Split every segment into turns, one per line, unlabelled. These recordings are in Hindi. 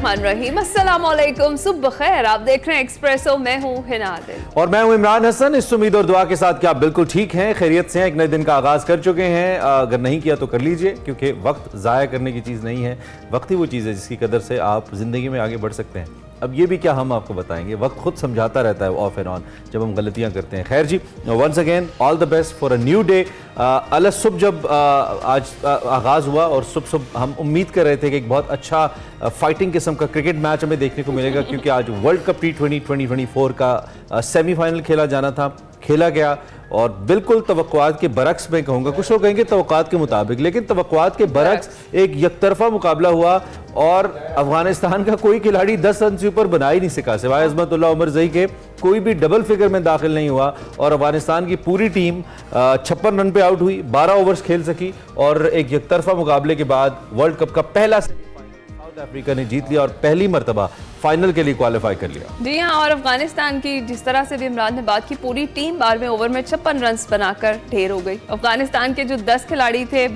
बिस्मिल्लाहिर्रहमानिर्रहीम। अस्सलाम वालेकुम, सुबह खैर। आप देख रहे हैं एक्सप्रेसो, मैं हूँ हिना आदिल
और मैं हूँ इमरान हसन। इस उम्मीद और दुआ के साथ कि आप बिल्कुल ठीक हैं, खैरियत से हैं, एक नए दिन का आगाज कर चुके हैं। अगर नहीं किया तो कर लीजिए, क्योंकि वक्त ज़ाया करने की चीज़ नहीं है। वक्त ही वो चीज़ है जिसकी कदर से आप ज़िंदगी में आगे बढ़ सकते हैं। अब ये भी क्या हम आपको बताएंगे, वक्त खुद समझाता रहता है ऑफ एंड ऑन जब हम गलतियां करते हैं। खैर जी, once again all the best for a new day. अल सुबह जब आज आगाज़ हुआ और सुबह हम उम्मीद कर रहे थे कि एक बहुत अच्छा फाइटिंग किस्म का क्रिकेट मैच हमें देखने को मिलेगा, क्योंकि आज वर्ल्ड कप T20 2024 का सेमीफाइनल खेला जाना था, खेला गया और बिल्कुल तवक्कुआत के बरक्स में कहूँगा। कुछ लोग कहेंगे तवक्कुआत के मुताबिक, लेकिन तवक्कुआत के बरक्स एक यकतरफा मुकाबला हुआ और अफगानिस्तान का कोई खिलाड़ी 10 रन से ऊपर बना ही नहीं सका, सिवाय अजमतुल्लाह उमर ज़ई के। कोई भी डबल फिगर में दाखिल नहीं हुआ और अफगानिस्तान की पूरी टीम 56 रन पे आउट हुई, 12 ओवर्स खेल सकी और एक यकतरफा मुकाबले के बाद वर्ल्ड कप का पहला साउथ अफ्रीका ने जीत लिया और पहली मरतबा फाइनल के लिए क्वालिफाई कर लिया।
जी हाँ, और अफगानिस्तान की जिस तरह से भी इमरान ने बात की, पूरी टीम 12वें ओवर में 56 रन बनाकर ढेर हो गई। अफगानिस्तान के जो 10 खिलाड़ी थे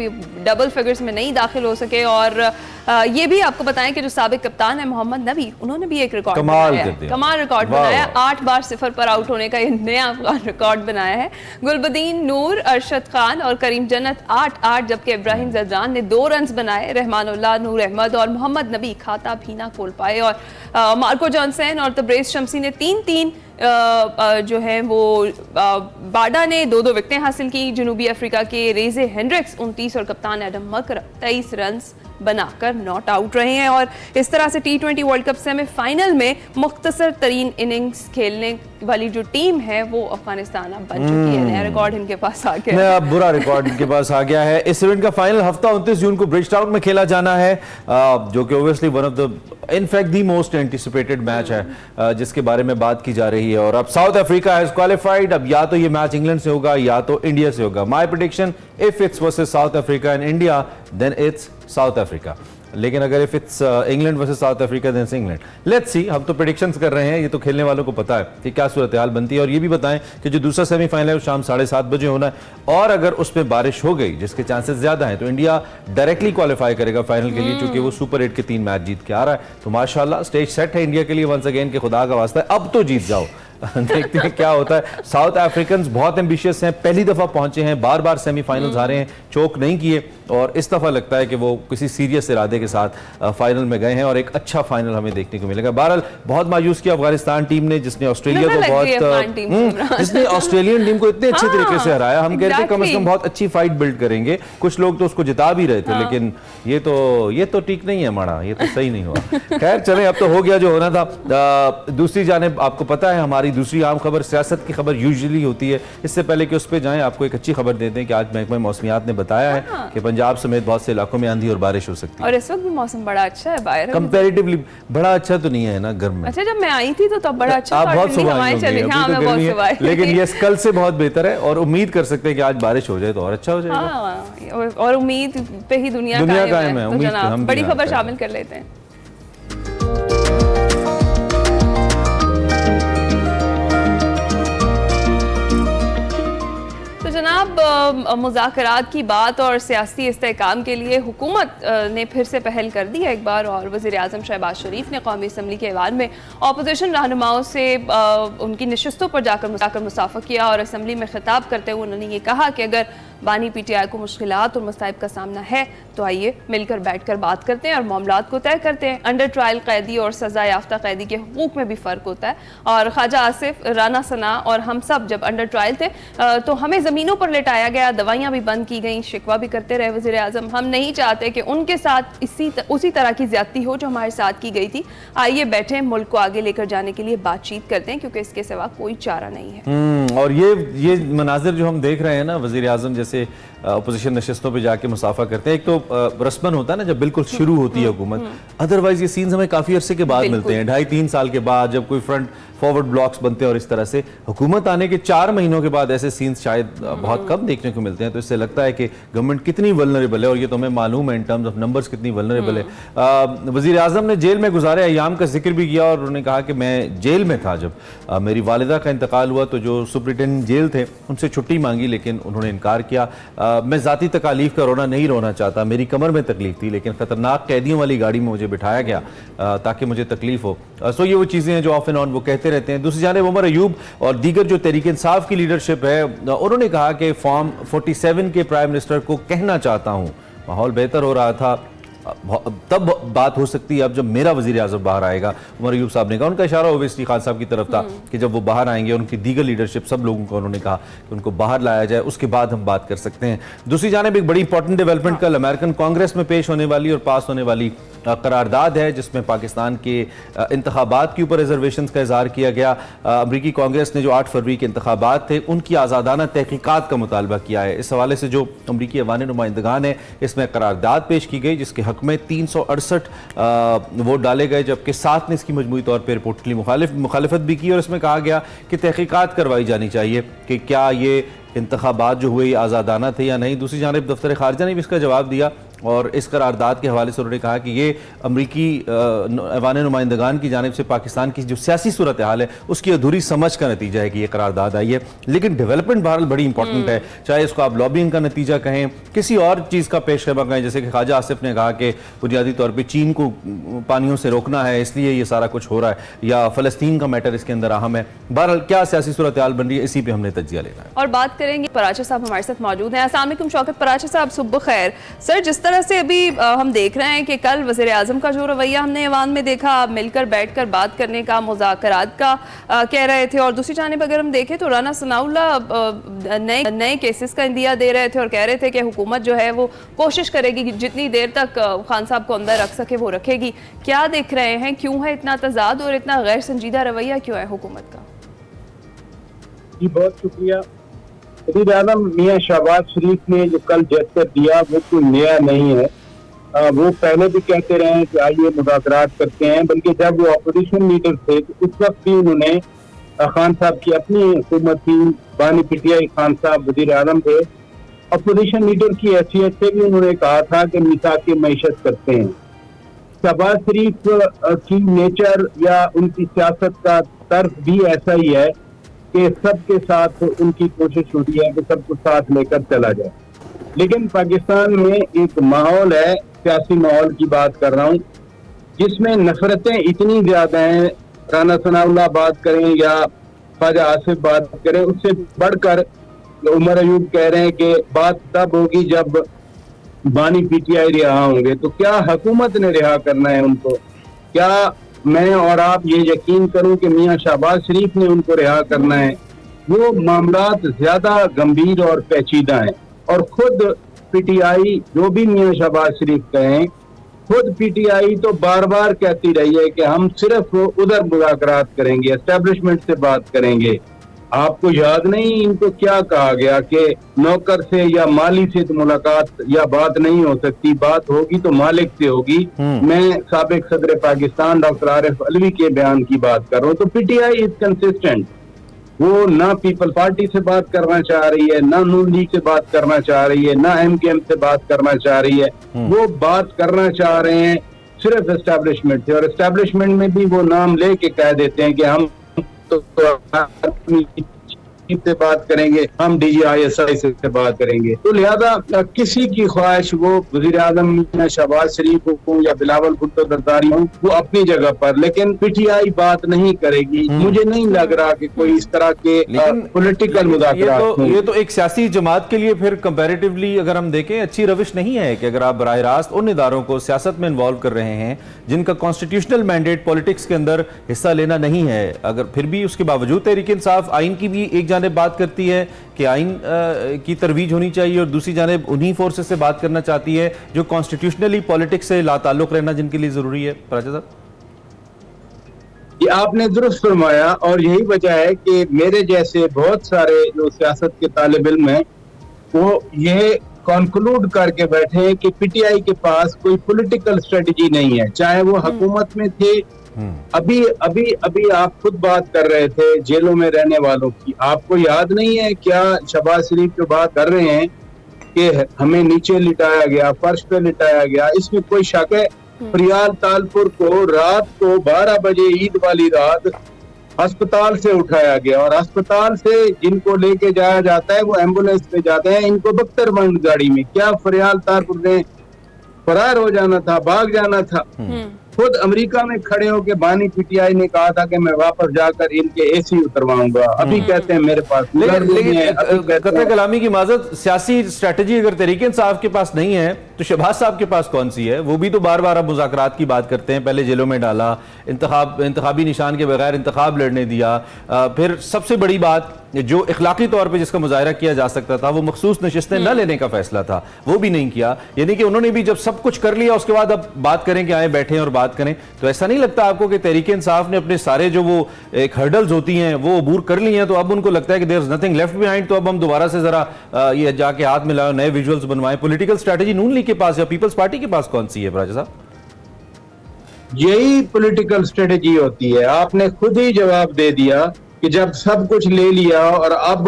डबल फिगर्स में नहीं दाखिल हो सके। और ये भी आपको बताएं कि जो साबिक कप्तान है मोहम्मद नबी, उन्होंने भी एक रिकॉर्ड कमाल रिकॉर्ड बनाया। 8 बार 0 पर आउट होने का नया अफगान रिकॉर्ड बनाया है। गुलबदीन नूर, अरशद खान और करीम जन्नत 8-8, जबकि इब्राहिम जदरान ने 2 रन बनाए। रहमानुल्लाह, नूर अहमद और मोहम्मद नबी खाता भी ना खोल पाए और मार्को जॉनसन और तब्रेज़ शम्सी ने 3-3 जो है वो बाडा ने 2-2 विकेटें हासिल की। जनूबी अफ्रीका के रेजे हेंड्रिक्स 29 और कप्तान एडम मकर 23 रन बनाकर नॉट आउट रहे हैं। और इस तरह से T20 वर्ल्ड कप सेमीफाइनल में मुख्तसर तरीन इनिंग्स खेलने वाली जो टीम है वो अफगानिस्तान अब बन चुकी है। नया रिकॉर्ड इनके पास आ गया है,
बुरा रिकॉर्ड इनके पास आ गया है। इस इवेंट का फाइनल हफ्ता 29 जून को ब्रिज टाउन में खेला जाना है, जो कि obviously one of the in fact the most anticipated match है जिसके बारे में बात की जा रही है। और अब साउथ अफ्रीका हैज क्वालिफाइड। अब या तो ये मैच इंग्लैंड से होगा या तो इंडिया से होगा। My prediction, if it's versus South Africa and India then it's South Africa, लेकिन अगर if it's England versus South Africa then England. Let's see, हम तो प्रेडिक्शंस कर रहे हैं, ये तो खेलने वालों को पता है कि क्या सूरत हाल बनती है। और ये भी बताएं कि जो दूसरा सेमीफाइनल है वो शाम 7:30 बजे होना है और अगर उसमें बारिश हो गई, जिसके चांसेस ज्यादा हैं, तो इंडिया डायरेक्टली क्वालिफाई करेगा फाइनल के लिए, क्योंकि वो सुपर 8 के 3 मैच जीत के आ रहा है। तो माशाल्लाह स्टेज सेट है इंडिया के लिए वंस अगेन, के खुदा का वास्ता है अब तो जीत जाओ। देखते हैं क्या होता है। साउथ अफ्रीकन्स बहुत एम्बिशियस हैं, पहली दफा पहुंचे हैं, बार बार सेमीफाइनल्स हारे हैं, चोक नहीं किए और इस दफा लगता है कि वो किसी सीरियस इरादे के साथ फाइनल में गए हैं और एक अच्छा फाइनल हमें देखने को मिलेगा। बहरहाल बहुत मायूस किया अफगानिस्तान टीम ने, जिसने ऑस्ट्रेलिया को जिसने ऑस्ट्रेलियन टीम को इतने अच्छे तरीके से हराया। हम कहते हैं कम से कम बहुत अच्छी फाइट बिल्ड करेंगे, कुछ लोग तो उसको जिता भी रहे थे, लेकिन ये तो ठीक नहीं है माड़ा, ये तो सही नहीं हुआ। खैर चले, अब तो हो गया जो होना था। दूसरी जानिब आपको पता है हमारी दूसरी आम खबर सियासत की खबर यूजुअली होती है। इससे पहले कि उस पर जाएं, आपको एक अच्छी खबर देते हैं कि आज महकमा मौसमियात ने बताया है कि पंजाब समेत बहुत से इलाकों में आंधी और बारिश हो सकती है।
और इस वक्त भी मौसम बड़ा अच्छा है बाहर,
कंपैरेटिवली बड़ा अच्छा तो नहीं है ना गर्म में।
अच्छा, जब मैं आई थी तो तब बड़ा अच्छा
आप बहुत सुबह, लेकिन ये कल से बहुत बेहतर है और उम्मीद कर सकते हैं कि आज बारिश हो जाए तो और अच्छा हो जाएगा।
और उम्मीद पे ही दुनिया कायम है। तो जनाब बड़ी खबर शामिल कर लेते हैं। जनाब, मुज़ाकरात की बात और सियासी इस्तेहकाम के लिए हुकूमत ने फिर से पहल कर दी है एक बार, और वज़ीर आज़म शहबाज शरीफ ने कौमी असम्बली के ऐवान में अपोजिशन रहनुमाओं से उनकी नशस्तों पर जाकर मुसाफा किया और असम्बली में खिताब करते हुए उन्होंने ये कहा कि अगर बानी PTI को मुश्किलात और मसाइब का सामना है तो आइए मिलकर बैठकर बात करते हैं और मामलात को तय करते हैं। अंडर ट्रायल कैदी और सज़ा याफ्ता कैदी के हुकूक में भी फ़र्क होता है। और ख्वाजा आसिफ, राना सना और हम सब जब अंडर ट्रायल थे तो हमें ज़मीनों पर लेटाया गया, दवाइयाँ भी बंद की गई, शिकवा भी करते रहे वज़ीर आज़म। हम नहीं चाहते कि उनके साथ उसी तरह की ज़्यादती हो जो हमारे साथ की गई थी। आइए बैठे, मुल्क को आगे लेकर जाने के लिए बातचीत करते हैं, क्योंकि इसके सिवा कोई चारा नहीं है।
और ये मनाजिर जो हम देख रहे हैं ना, वज़ीर आज़म जैसे अपोजिशन नशस्तों पे जाके मुसाफा करते हैं, एक तो रस्मन होता है ना जब बिल्कुल शुरू होती है हुकूमत, अदरवाइज ये सीन्स हमें काफी अरसे के बाद मिलते हैं, 2.5-3 साल के बाद, जब कोई फ्रंट फॉरवर्ड ब्लॉक्स बनते हैं और इस तरह से। हुकूमत आने के 4 महीनों के बाद ऐसे सीन्स शायद बहुत कम देखने को मिलते हैं। तो इससे लगता है कि गवर्नमेंट कितनी वल्नरेबल है, और ये तो हमें मालूम है इन टर्म्स ऑफ नंबर्स कितनी वल्नरेबल है। वज़ीर आज़म ने जेल में गुजारे अय्याम का जिक्र भी किया और उन्होंने कहा कि मैं जेल में था जब मेरी वालिदा का इंतकाल हुआ, तो जो सुपरिटेंडेंट जेल थे उनसे छुट्टी मांगी, लेकिन उन्होंने इनकार किया। दिया। मैं ज़ाती तकालीफ का रोना नहीं रोना चाहता, मेरी कमर में तकलीफ थी, लेकिन ख़तरनाक कैदियों वाली गाड़ी में मुझे बिठाया गया ताकि मुझे तकलीफ हो। सो ये वो चीज़ें हैं जो ऑफ एंड ऑन वो कहते रहते हैं। दूसरी जानिब उमर अयूब और दीगर जो तहरीक इंसाफ की लीडरशिप है, उन्होंने कहा कि फॉर्म 47 के प्राइम मिनिस्टर को कहना चाहता हूँ, माहौल बेहतर हो रहा था, तब बात हो सकती है अब जब मेरा वजीर आज़म बाहर आएगा। उमर अयूब साहब ने कहा, उनका इशारा ओवैसी खान साहब की तरफ था कि जब वो बाहर आएंगे, उनकी दीगर लीडरशिप सब लोगों को उन्होंने कहा कि उनको बाहर लाया जाए, उसके बाद हम बात कर सकते हैं। दूसरी जानिब एक बड़ी इंपॉर्टेंट डेवलपमेंट कल अमेरिकन कांग्रेस में पेश होने वाली और पास होने वाली करारदाद है, जिसमें पाकिस्तान के इंतखाबात के ऊपर रिजर्वेशन का इजहार किया गया। अमरीकी कांग्रेस ने जो 8 फरवरी के इंतखाबात थे उनकी आज़ादाना तहकीकात का मुतालबा किया है। इस हवाले से जो अमरीकी अवानी नुमाइंदगान है, इसमें करारदाद पेश की गई जिसके हक में 368 वोट डाले गए, जबकि 7 ने इसकी मजमूई तौर पर रिपोर्टली मुखालिफत भी की। और इसमें कहा गया कि तहकीकात करवाई जानी चाहिए कि क्या ये इंतखाबात जो हुए आज़ादाना थे या नहीं। दूसरी जानिब दफ्तर खारजा ने भी इसका जवाब दिया और इस करारदाद के हवाले से उन्होंने कहा कि ये अमरीकी ऐवान नुमाइंदगान की जानिब से पाकिस्तान की जो सियासी सूरत हाल है उसकी अधूरी समझ का नतीजा है कि ये करारदाद आई है। लेकिन डेवलपमेंट बहरहाल बड़ी इंपॉर्टेंट है, चाहे इसको आप लॉबिंग का नतीजा कहें, किसी और चीज़ का पेशकदम कहें, जैसे कि ख्वाजा आसिफ ने कहा कि बुनियादी तौर पर चीन को पानियों से रोकना है इसलिए ये सारा कुछ हो रहा है, या फ़लस्तीन का मैटर इसके अंदर अहम है। बहरहाल क्या सियासी सूरत हाल बन रही है, इसी पर हमने तज्जिया लेना है और
बात करेंगे। पराचा साहब हमारे साथ मौजूद हैं। अस्सलाम वालेकुम शौकत पराचा साहब, सुबह खैर। सर, जिस तरह से अभी हम देख रहे हैं कि कल वज़ीर आज़म का जो रवैया हमने ऐवान में देखा, मिलकर बैठकर बात करने का, मुज़ाकरात का कह रहे थे, और दूसरी जानिब अगर हम देखें तो राना सनाउल्लाह नए केसेस का इंदिया दे रहे थे और कह रहे थे कि हुकूमत जो है वो कोशिश करेगी कि जितनी देर तक खान साहब को अंदर रख सके वो रखेगी। क्या देख रहे हैं, क्यों है इतना तजाद और इतना गैर संजीदा रवैया क्यों है हुकूमत का?
जी बहुत शुक्रिया। वज़ीर आज़म मियां शहबाज शरीफ ने जो कल जेस्चर दिया वो कोई नया नहीं है। वो पहले भी कहते रहे हैं कि आइए मुज़ाकरात करते हैं, बल्कि जब वो अपोजिशन लीडर थे तो उस वक्त भी उन्होंने खान साहब की अपनी हुकूमत थी, बानी पीटीआई खान साहब वज़ीर आज़म थे, अपोजिशन लीडर की हैसियत से भी उन्होंने कहा था कि मिसाक की मैशत करते हैं। शहबाज शरीफ की नेचर या उनकी सियासत का तर्क भी ऐसा ही है कि सबके साथ उनकी कोशिश होती है कि सबको साथ लेकर चला जाए। लेकिन पाकिस्तान में एक माहौल है, सियासी माहौल की बात कर रहा हूँ, जिसमें नफरतें इतनी ज्यादा हैं, राना सनाउल्लाह बात करें या ख्वाजा आसिफ बात करें, उससे बढ़कर उमर अयूब कह रहे हैं कि बात तब होगी जब बानी पीटीआई रिहा होंगे। तो क्या हुकूमत ने रिहा करना है उनको? क्या मैं और आप ये यकीन करूं कि मियां शहबाज शरीफ ने उनको रिहा करना है? वो मामलात ज्यादा गंभीर और पेचीदा हैं और खुद पीटीआई, जो भी मियां शहबाज शरीफ कहें, खुद पीटीआई तो बार बार कहती रही है कि हम सिर्फ उधर मुज़ाकरात करेंगे, एस्टेब्लिशमेंट से बात करेंगे। आपको याद नहीं इनको क्या कहा गया कि नौकर से या माली से तो मुलाकात या बात नहीं हो सकती, बात होगी तो मालिक से होगी। मैं साबिक सदर पाकिस्तान डॉक्टर आरिफ अलवी के बयान की बात कर रहा हूँ। तो पीटीआई इज कंसिस्टेंट, वो ना पीपल पार्टी से बात करना चाह रही है, ना नून लीग से बात करना चाह रही है, ना एमकेएम से बात करना चाह रही है। वो बात करना चाह रहे हैं सिर्फ एस्टेब्लिशमेंट से, और एस्टेब्लिशमेंट में भी वो नाम लेके कह देते हैं कि हम तो से बात करेंगे, हम DGISI से बात करेंगे। तो लिहाजा किसी की ख्वाहिश, वो वज़ीर आज़म शहबाज शरीफ हो या बिलावल भुट्टो जरदारी हो, वो अपनी जगह पर, लेकिन पीटीआई बात नहीं करेगी। मुझे नहीं लग रहा कि कोई इस तरह के पॉलिटिकल मुज़ाकरात।
ये तो एक सियासी जमात के लिए फिर कंपैरेटिवली अगर हम देखें अच्छी रविश नहीं है कि अगर आप बराह रास्त उन इदारों को सियासत में इन्वॉल्व कर रहे हैं जिनका कॉन्स्टिट्यूशनल मैंडेट पॉलिटिक्स के अंदर हिस्सा लेना नहीं है, अगर फिर भी उसके बावजूद तहरीक इंसाफ आइन की भी एक जानिब बात करती है कि आइन की तरवीज होनी चाहिए और दूसरी जानिब उन्हीं फोर्सेस से बात करना चाहती है जो कॉन्स्टिट्यूशनली पॉलिटिक्स से लाताल्लुक रहना जिनके लिए जरूरी है। पराचा साहब,
ये आपने दुरुस्त फरमाया, और यही वजह है कि मेरे जैसे बहुत सारे जो सियासत के तालिब इल्म हैं वो ये कंक्लूड करके बैठे हैं कि पीटीआई के पास कोई पॉलिटिकल स्ट्रेटजी नहीं है, चाहे वो हुकूमत में थे। अभी अभी अभी आप खुद बात कर रहे थे जेलों में रहने वालों की, आपको याद नहीं है क्या? शहबाज शरीफ जो बात कर रहे हैं कि हमें नीचे लिटाया गया, फर्श पे लिटाया गया, इसमें कोई शक है? प्रियाल तालपुर को रात को 12 बजे ईद वाली रात अस्पताल से उठाया गया और अस्पताल से जिनको लेके जाया जाता है वो एम्बुलेंस पे जाते हैं, इनको बख्तरबंद गाड़ी में, क्या फरियाल तारपुर ने फरार हो जाना था, भाग जाना था। खुद अमेरिका में खड़े होकर बानी पीटीआई ने कहा था कि मैं वापस जाकर इनके एसी उतरवाऊंगा, अभी कहते हैं मेरे पास
कतरे कलामी की माजरत, सियासी स्ट्रेटजी अगर तहरीक इंसाफ के पास नहीं है तो शहबाज साहब के पास कौन सी है? वो भी तो बार बार अब मुज़ाकरात की बात करते हैं, पहले जेलों में डाला, इंतखाबी निशान के बगैर इंतखाब लड़ने दिया, फिर सबसे बड़ी बात जो इखलाकी तौर पे जिसका मुजाहरा किया जा सकता था वो मखसूस नशिस्तें न लेने का फैसला था, वो भी नहीं किया। यानी कि उन्होंने भी जब सब कुछ कर लिया उसके बाद अब बात करें कि आए बैठे और बात करें, तो ऐसा नहीं लगता आपको कि तहरीक इंसाफ ने अपने सारे जो वो एक हर्डल्स होती हैं वो अबूर कर ली हैं, तो अब उनको लगता है कि there is nothing left behind, तो अब हम दोबारा से जरा ये जाके हाथ मिलाओ, नए विजुअल्स बनवाएं। पॉलिटिकल स्ट्रेटजी नून लीग के पास या पीपल्स पार्टी के पास कौन सी है राजा साहब?
यही पॉलिटिकल स्ट्रेटजी होती है। आपने खुद ही जवाब दे दिया कि जब सब कुछ ले लिया और अब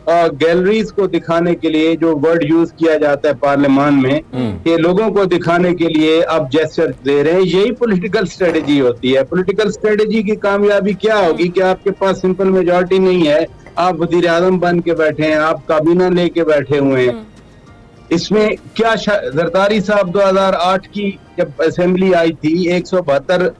गैलरीज को दिखाने के लिए जो वर्ड यूज किया जाता है पार्लियामान में कि लोगों को दिखाने के लिए अब जेस्चर दे रहे हैं, यही पॉलिटिकल स्ट्रेटजी होती है। पॉलिटिकल स्ट्रेटजी की कामयाबी क्या होगी कि आपके पास सिंपल मेजॉरिटी नहीं है, आप वजीर आजम बन के बैठे हैं, आप काबीना लेके बैठे हुए हैं। इसमें क्या जरदारी साहब 2008 की जब असेंबली आई थी 172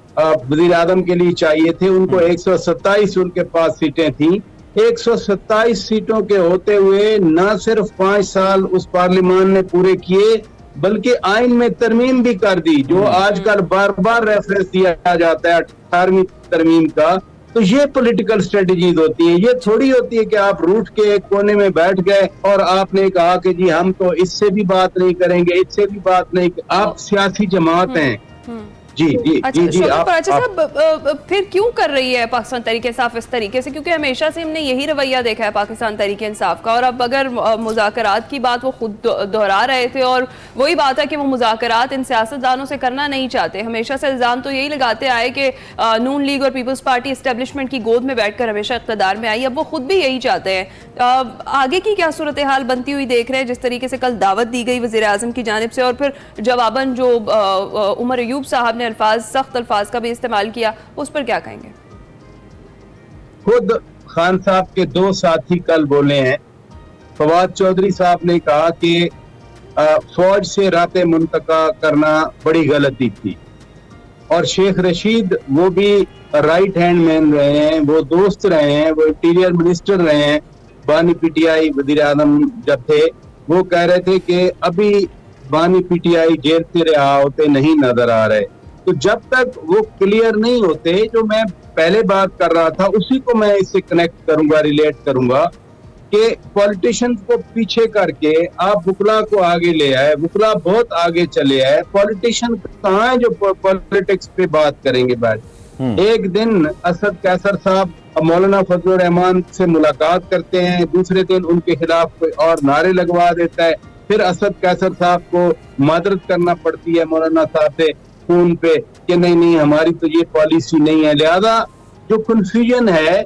वजीर आजम के लिए चाहिए थे, उनको 127 उनके पास सीटें थी। 127 सीटों के होते हुए न सिर्फ 5 साल उस पार्लियामान ने पूरे किए बल्कि आइन में तरमीम भी कर दी, जो आजकल बार बार रेफरेंस दिया जाता है 18वीं तरमीम का। तो ये पॉलिटिकल स्ट्रेटजीज होती है, ये थोड़ी होती है कि आप रूठ के एक कोने में बैठ गए और आपने कहा कि जी हम तो इससे भी बात नहीं करेंगे, इससे भी बात नहीं। आप सियासी जमात हैं। जी जी
अच्छा,
जी जी आप
साहब फिर क्यों कर रही है पाकिस्तान तहरीक इंसाफ इस तरीके से? क्योंकि हमेशा से हमने यही रवैया देखा है पाकिस्तान तहरीक इंसाफ का, और अब अगर मुज़ाकरात की बात वो खुद दोहरा रहे थे और वही बात है कि वो मुज़ाकरात इन सियासतदानों से करना नहीं चाहते। हमेशा से इल्ज़ाम तो यही लगाते आए कि नून लीग और पीपल्स पार्टी इस्टेब्लिशमेंट की गोद में बैठ कर हमेशा इक़्तिदार में आई, अब वो खुद भी यही चाहते हैं। आगे की क्या सूरत हाल बनती हुई देख रहे हैं? जिस तरीके से कल दावत दी गई वज़ीर आज़म की जानिब से और फिर जवाबन जो उमर अयूब साहब अल्फाज, सख्त अल्फाज का भी इस्तेमाल किया, उस पर क्या कहेंगे?
खुद खान साहब के 2 साथी कल बोले हैं। फवाद चौधरी साहब ने कहा कि फौज से रातें मुंतका करना बड़ी गलती थी, और शेख रशीद वो भी राइट हैंड मैन रहे हैं, वो दोस्त रहे हैं, वो इंटीरियर मिनिस्टर रहे हैं बानी पीटीआई वजीर आजम जब थे। वो कह रहे थे कि अभी बानी पीटीआई जेल से रिहा होते नहीं नजर आ रहे। तो जब तक वो क्लियर नहीं होते, जो मैं पहले बात कर रहा था उसी को मैं इससे कनेक्ट करूंगा, रिलेट करूंगा कि पॉलिटिशियंस को पीछे करके आप बुकला को आगे ले आए, बुकला बहुत आगे चले आए। पॉलिटिशियन कहाँ है जो पॉलिटिक्स पे बात करेंगे बैठ? एक दिन असद कैसर साहब मौलाना फजलुर रहमान से मुलाकात करते हैं, दूसरे दिन उनके खिलाफ कोई और नारे लगवा देता है, फिर असद कैसर साहब को मादरत करना पड़ती है मौलाना साहब से फोन पे कि नहीं हमारी तो ये पॉलिसी नहीं है। लिहाजा जो कंफ्यूजन है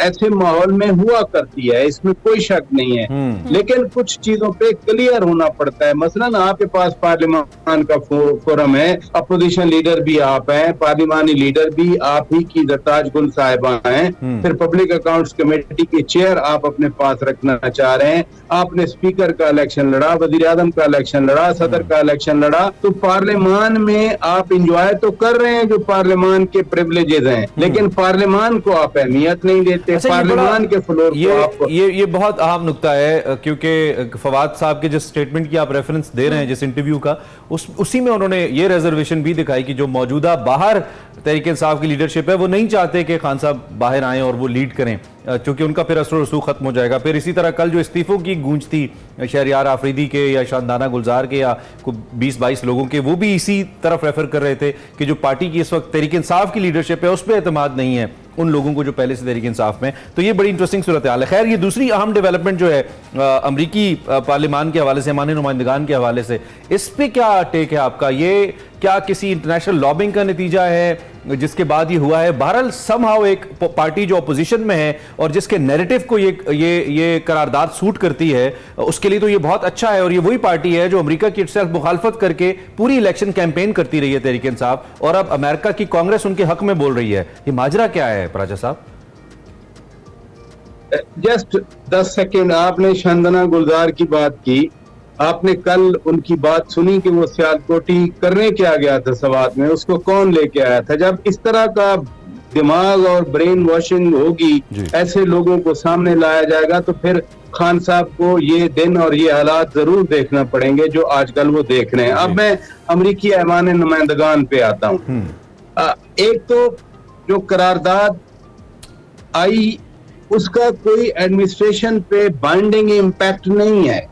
ऐसे माहौल में हुआ करती है, इसमें कोई शक नहीं है, लेकिन कुछ चीजों पे क्लियर होना पड़ता है। मसलन आपके पास पार्लियामान का फोरम है, अपोजिशन लीडर भी आप हैं, पार्लियामानी लीडर भी आप ही की जरताज गुल साहिबा हैं, फिर पब्लिक अकाउंट्स कमेटी के चेयर आप अपने पास रखना चाह रहे हैं, आपने स्पीकर का इलेक्शन लड़ा, वजीर आजम का इलेक्शन लड़ा, सदर का इलेक्शन लड़ा, तो पार्लियामान में आप इंजॉय तो कर रहे हैं जो पार्लियामान के प्रिविलेजेस हैं, लेकिन पार्लियामान को आप अहमियत नहीं देते।
अच्छा,
पार्लियामान के फ्लोर को
ये बहुत अहम नुक्ता है, क्योंकि फवाद साहब के जिस स्टेटमेंट की आप रेफरेंस दे रहे हैं, जिस इंटरव्यू का, उसी में उन्होंने ये रिजर्वेशन भी दिखाई कि जो मौजूदा बाहर तहरीक इंसाफ की लीडरशिप है वो नहीं चाहते कि खान साहब बाहर आएं और वो लीड करें, क्योंकि उनका फिर असर रसूख खत्म हो जाएगा। फिर इसी तरह कल जो इस्तीफों की गूंज थी शहरियार आफरीदी के या शानदाना गुलजार के या 20-22 लोगों के, वो भी इसी तरफ रेफर कर रहे थे कि जो पार्टी की इस वक्त तहरीक इंसाफ की लीडरशिप है उस पर एतमाद नहीं है उन लोगों को जो पहले से तहरीक इंसाफ में। तो ये बड़ी इंटरेस्टिंग सूरत हाल है। खैर, ये दूसरी अहम डेवलपमेंट जो है अमरीकी पार्लियामान के हवाले से, मानी नुमाइंदगान के हवाले से, इस पे क्या टेक है आपका? ये क्या किसी इंटरनेशनल लॉबिंग का नतीजा है जिसके बाद ये हुआ है। बहरहाल समहाउ एक पार्टी जो अपोजिशन में है और जिसके नैरेटिव को ये करारदाद सूट करती है, उसके लिए तो ये बहुत अच्छा है। और ये वही पार्टी है जो अमेरिका की इटसेल्फ मुखालफत करके पूरी इलेक्शन कैंपेन करती रही है तहरीक इंसाफ, और अब अमेरिका की कांग्रेस उनके हक में बोल रही है। ये माजरा क्या है पराचा साहब?
जस्ट 10 सेकेंड, आपने शांदना गुलजार की बात की, आपने कल उनकी बात सुनी कि वो सियालकोटी करने क्या गया था सवात में, उसको कौन लेके आया था? जब इस तरह का दिमाग और ब्रेन वॉशिंग होगी, ऐसे लोगों को सामने लाया जाएगा, तो फिर खान साहब को ये दिन और ये हालात जरूर देखना पड़ेंगे जो आजकल वो देख रहे हैं। अब मैं अमरीकी ऐवान नुमाइंदगान पे आता हूँ। एक तो जो करारदाद आई उसका कोई एडमिनिस्ट्रेशन पे बाइंडिंग इम्पैक्ट नहीं है।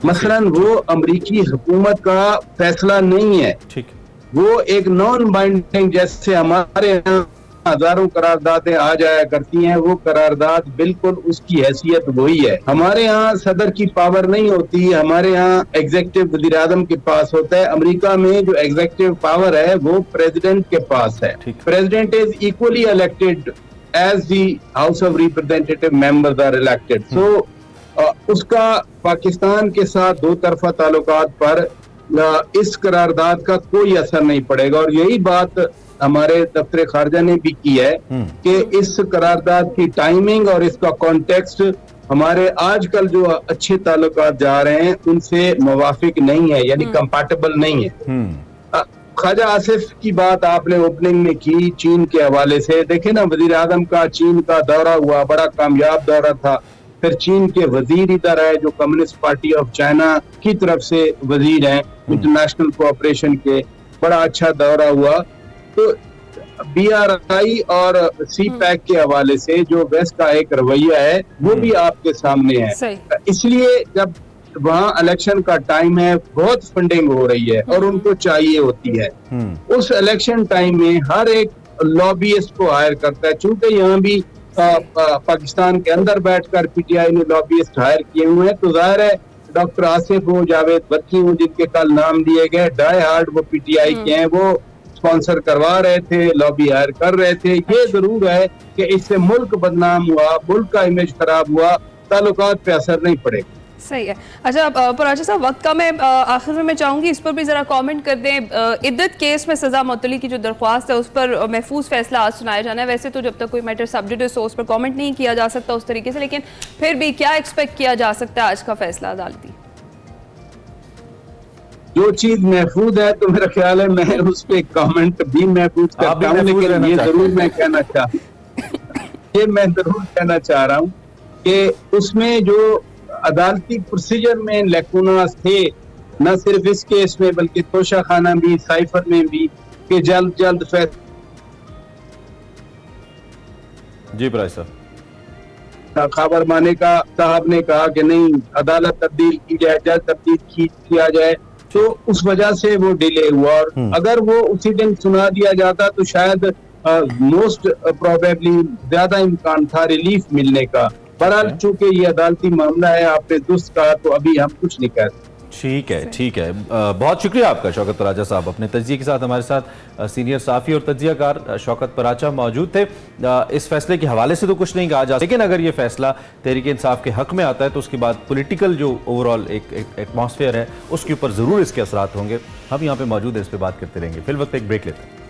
मसलन वो अमरीकी हुकूमत का फैसला नहीं है,
ठीक,
वो एक नॉन बाइंडिंग, जैसे हमारे यहाँ हजारों करारदादें आ जाया करती हैं, वो करारदाद बिल्कुल उसकी हैसियत वही है। हमारे यहाँ सदर की पावर नहीं होती, हमारे यहाँ एग्जीक्यूटिव वज़ीर आज़म के पास होता है। अमेरिका में जो एग्जीक्यूटिव पावर है वो प्रेसिडेंट के पास है। President is equally elected as the house of representative members are elected. So उसका पाकिस्तान के साथ दो तरफा ताल्लुकात पर इस करारदाद का कोई असर नहीं पड़ेगा। और यही बात हमारे दफ्तर खारजा ने भी की है कि इस करारदाद की टाइमिंग और इसका कॉन्टेक्स्ट हमारे आजकल जो अच्छे ताल्लुकात जा रहे हैं उनसे मुवाफिक नहीं है, यानी कंपैटिबल नहीं है। ख्वाजा आसिफ की बात आपने ओपनिंग में की चीन के हवाले से। देखे ना, वजीर आजम का चीन का दौरा हुआ, बड़ा कामयाब दौरा था। फिर चीन के वजीर इधर आए जो कम्युनिस्ट पार्टी ऑफ चाइना की तरफ से वजीर हैं इंटरनेशनल कोऑपरेशन के, बड़ा अच्छा दौरा हुआ। तो BRI और CPEC के हवाले से जो वेस्ट का एक रवैया है वो भी आपके सामने है। इसलिए जब वहाँ इलेक्शन का टाइम है, बहुत फंडिंग हो रही है और उनको चाहिए होती है, उस इलेक्शन टाइम में हर एक लॉबीइस्ट को हायर करता है। चूंकि यहाँ भी पाकिस्तान के अंदर बैठकर PTI ने लॉबीइस्ट हायर किए हुए हैं, तो जाहिर है डॉक्टर आसिफ हो, जावेद बत्ती हो, जिनके कल नाम लिए गए, डाई हार्ड वो PTI के हैं, वो स्पॉन्सर करवा रहे थे, लॉबी हायर कर रहे थे। ये जरूर है कि इससे मुल्क बदनाम हुआ, मुल्क का इमेज खराब हुआ, ताल्लुकात पे असर नहीं पड़ेगा।
सही है। अच्छा पराचा साहब, वक्त का मैं आखिर में चाहूंगी इस पर भी जरा कमेंट कर दें। इद्दत केस में सजा मुअत्तली की जो दरख्वास्त है उस पर महफूज फैसला आज सुनाया जाना है। वैसे तो जब तक कोई मैटर सब जुडिस हो उस पर कमेंट नहीं किया जा सकता उस तरीके से, लेकिन फिर भी क्या एक्सपेक्ट किया जा सकता है आज का फैसला अदालती?
जो चीज महफूज है तो मेरा ख्याल है मैं उस पर कमेंट भी महफूज करता हूँ, लेकिन ये जरूर मैं कहना चाह रहा हूँ कि उसमें जो अदालती प्रोसीजर में लैकुनास थे, न सिर्फ इस केस में बल्कि तोशा खाना भी, साइफर में भी, कि जल्द फैसला।
जी प्राय साहब,
खबर माने का साहब ने कहा कि नहीं, अदालत तब्दील की जाए, जज तब्दील किया जाए, तो उस वजह से वो डिले हुआ। और अगर वो उसी दिन सुना दिया जाता तो शायद मोस्ट प्रोबेबली ज्यादा इम्कान था रिलीफ मिलने का। बहरहाल चूंकि ये अदालती मामला है, आपने दुरुस्त कहा, तो अभी हम कुछ नहीं कह सकते।
ठीक है, ठीक है। बहुत शुक्रिया आपका शौकत पराचा साहब। अपने तज्जिए के साथ हमारे साथ सीनियर साफ़ी और तज्जियाकार शौकत पराचा मौजूद थे। इस फैसले के हवाले से तो कुछ नहीं कहा जा सकता, लेकिन अगर ये फैसला तहरीक इंसाफ के हक में आता है तो उसके बाद पॉलिटिकल जो ओवरऑल एक एटमॉस्फेयर है उसके ऊपर ज़रूर इसके असरात होंगे। हम यहाँ पे मौजूद हैं, इस पर बात करते रहेंगे। फिल वक्त एक ब्रेक लेते हैं।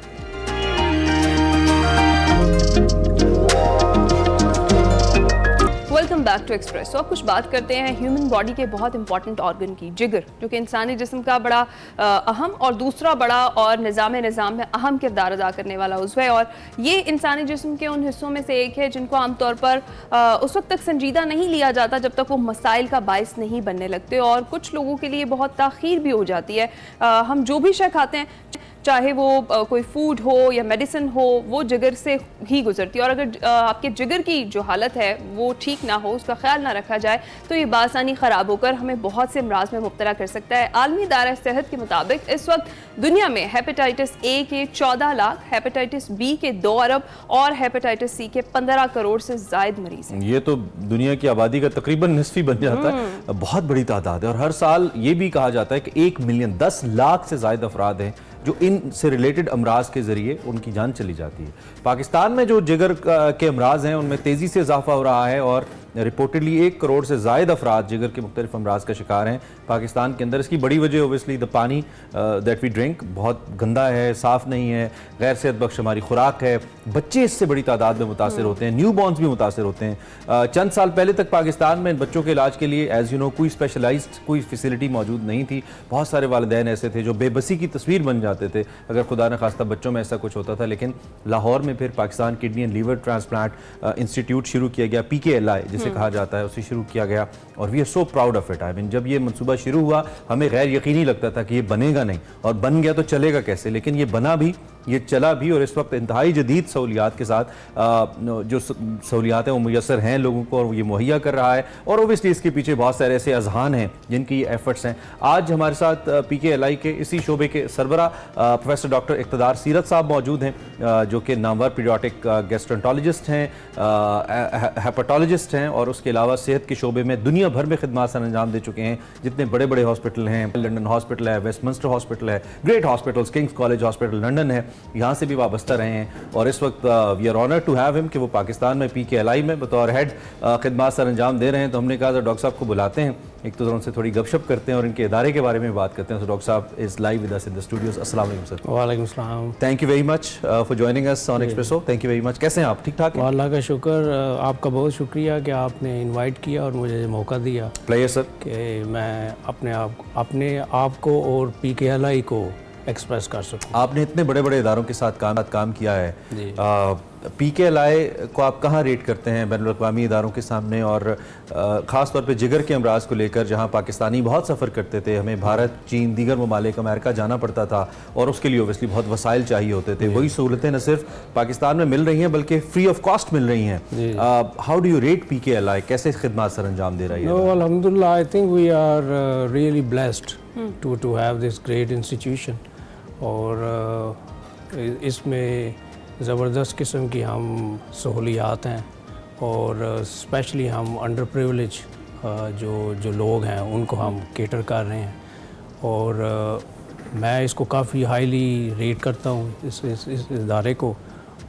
Welcome back to Express. तो अब कुछ बात करते हैं ह्यूमन बॉडी के बहुत इंपॉर्टेंट ऑर्गन की, जिगर, जो कि इंसानी जिस्म का बड़ा अहम और दूसरा बड़ा और निज़ाम में अहम किरदार अदा करने वाला उज़्व है। और ये इंसानी जिस्म के उन हिस्सों में से एक है जिनको आमतौर पर उस वक्त तक संजीदा नहीं लिया जाता जब तक वो मसाइल का बाइस नहीं बनने लगते, और कुछ लोगों के लिए बहुत ताख़ीर भी हो जाती है। हम जो भी शय खाते हैं, चाहे वो कोई फूड हो या मेडिसिन हो, वो जिगर से ही गुजरती है। और अगर आपके जिगर की जो हालत है वो ठीक ना हो, उसका ख्याल ना रखा जाए, तो ये बासानी ख़राब होकर हमें बहुत से अमराज में मुब्तला कर सकता है। आलमी दायरा सेहत के मुताबिक इस वक्त दुनिया में हेपेटाइटिस ए के 14 लाख, हेपेटाइटिस बी के 2 अरब और हेपेटाइटिस सी के 15 करोड़ से ज़ायद मरीज हैं।
ये तो दुनिया की आबादी का तकरीबन निस्फी बन जाता है, बहुत बड़ी तादाद है। और हर साल ये भी कहा जाता है कि 1 मिलियन 10 लाख से ज़ायद अफराद हैं जो इन से रिलेटेड अमराज के ज़रिए उनकी जान चली जाती है। पाकिस्तान में जो जिगर के अमराज हैं उनमें तेज़ी से इजाफा हो रहा है और रिपोर्टेडली 1 करोड़ से ज़ायद अफराद जिगर के मुख्तलिफ अमराज का शिकार हैं पाकिस्तान के अंदर। इसकी बड़ी वजह ओबियसली द पानी दैट वी ड्रिंक बहुत गंदा है, साफ़ नहीं है, गैर सेहत बख्श हमारी खुराक है। बच्चे इससे बड़ी तादाद में मुतासर होते हैं, न्यू बॉर्न्स भी मुतासर होते हैं। चंद साल पहले तक पाकिस्तान में बच्चों के इलाज के लिए एज़ यू नो कोई स्पेशलाइज्ड कोई फैसिलिटी मौजूद नहीं थी। बहुत सारे वालिदैन ऐसे थे जो बेबसी की तस्वीर बन जाते थे अगर खुदा न खास्ता बच्चों में ऐसा कुछ होता था। लेकिन लाहौर में फिर Pakistan kidney and liver transplant institute शुरू किया गया, PKLI जिसे कहा जाता है, उसे शुरू किया गया और we are so proud of it. I mean जब ये मनसूबा शुरू हुआ हमें गैर यकीनी लगता था कि ये बनेगा नहीं, और बन गया तो चलेगा कैसे, लेकिन ये बना भी, ये चला भी, और इस वक्त इंतहाई जदीद सहूलियात के साथ जो सहूलियात हैं वो मुयसर हैं लोगों को और ये मुहैया कर रहा है। और ओबियसली इसके पीछे बहुत सारे ऐसे अजहान हैं जिनकी ये एफर्ट्स हैं। आज हमारे साथ PKLI के इसी शोबे के सरबरा प्रोफेसर डॉक्टर इक़्तिदार सीरत साहब मौजूद हैं जो कि नामवर पीडियाट्रिक गैस्ट्रोएंटरोलॉजिस्ट हैं, हेपेटोलॉजिस्ट हैं और उसके अलावा सेहत के शोबे में दुनिया भर में खिदमत सर अंजाम दे चुके हैं। जितने बड़े बड़े हॉस्पिटल हैं, लंदन हॉस्पिटल है, वेस्टमिंस्टर हॉस्पिटल है, great hospitals, Kings college hospital London है, यहाँ से भी वाबस्ता रहे हैं। और इस वक्त we are honour to have him कि वो पाकिस्तान में PKLI में बतौर हेड खिदमत सर अंजाम दे रहे हैं। तो हमने कहा डॉक्टर साहब को बुलाते हैं, एक तो उनसे थोड़ी गपशप करते हैं और इनके इदारे के बारे में बात करते हैं। तो डॉक्टर साहब is live with us in the studios. अस्सलाम वालेकुम सर।
वालेकुम सलाम।
Thank you very much for joining us on espresso. Thank you very much. कैसे हैं आप? ठीक ठाक हैं?
अल्लाह का शुक्र, आपका बहुत शुक्रिया कि आपने इनवाइट किया और मुझे मौका दिया
प्लेयर सर
कि मैं अपने आप को और PKLI को एक्सप्रेस कर सकूं।
आपने इतने बड़े बड़े इदारों के साथ काम किया है,
जी।
PKLI को आप कहाँ रेट करते हैं बैनुल-अक़वामी इदारों के सामने, और ख़ास तौर पे जिगर के अमराज को लेकर जहाँ पाकिस्तानी बहुत सफ़र करते थे, हमें भारत, चीन, दीगर ममालिक, अमेरिका जाना पड़ता था और उसके लिए ओबियसली बहुत वसाइल चाहिए होते थे। वही सहूलतें न सिर्फ पाकिस्तान में मिल रही हैं बल्कि फ्री ऑफ कॉस्ट मिल रही हैं। How do you rate PKLI? कैसे खिदमत सर अंजाम दे रही है?
अल्हम्दुलिल्लाह, I think we are really blessed to have this great institution और इसमें ज़बरदस्त किस्म की हम सहूलियात हैं और स्पेशली हम अंडर प्रिविलेज जो लोग हैं उनको हम केटर कर रहे हैं। और मैं इसको काफ़ी हाईली रेट करता हूँ इस इदारे को।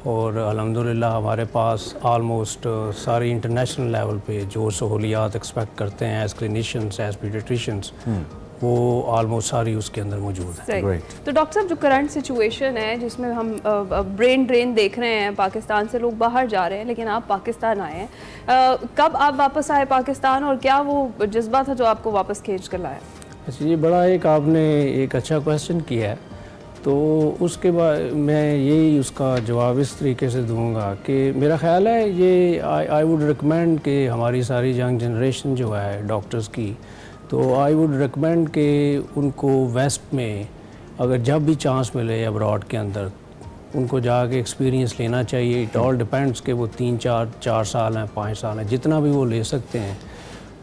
और अल्हम्दुलिल्लाह हमारे पास आलमोस्ट सारी इंटरनेशनल लेवल पे जो सहूलियात एक्सपेक्ट करते हैं एज क्लिनिशियंस, एज पीडियाट्रिशियंस, वो ऑलमोस्ट सारी उसके अंदर मौजूद है।
तो डॉक्टर साहब, जो करंट सिचुएशन है जिसमें हम ब्रेन ड्रेन देख रहे हैं, पाकिस्तान से लोग बाहर जा रहे हैं, लेकिन आप पाकिस्तान आए हैं, कब आप वापस आए पाकिस्तान और क्या वो जज्बा था जो आपको वापस खींच कर लाया?
अच्छा, ये बड़ा आपने एक अच्छा क्वेश्चन किया है। तो उसके बाद मैं यही उसका जवाब इस तरीके से दूंगा कि मेरा ख्याल है ये आई वुड रिकमेंड कि हमारी सारी यंग जनरेशन जो है डॉक्टर्स की, तो आई वुड रिकमेंड कि उनको वेस्ट में अगर जब भी चांस मिले अब्रॉड के अंदर उनको जाके एक्सपीरियंस लेना चाहिए। इट ऑल डिपेंड्स कि वो 3-4 साल हैं, 5 साल हैं, जितना भी वो ले सकते हैं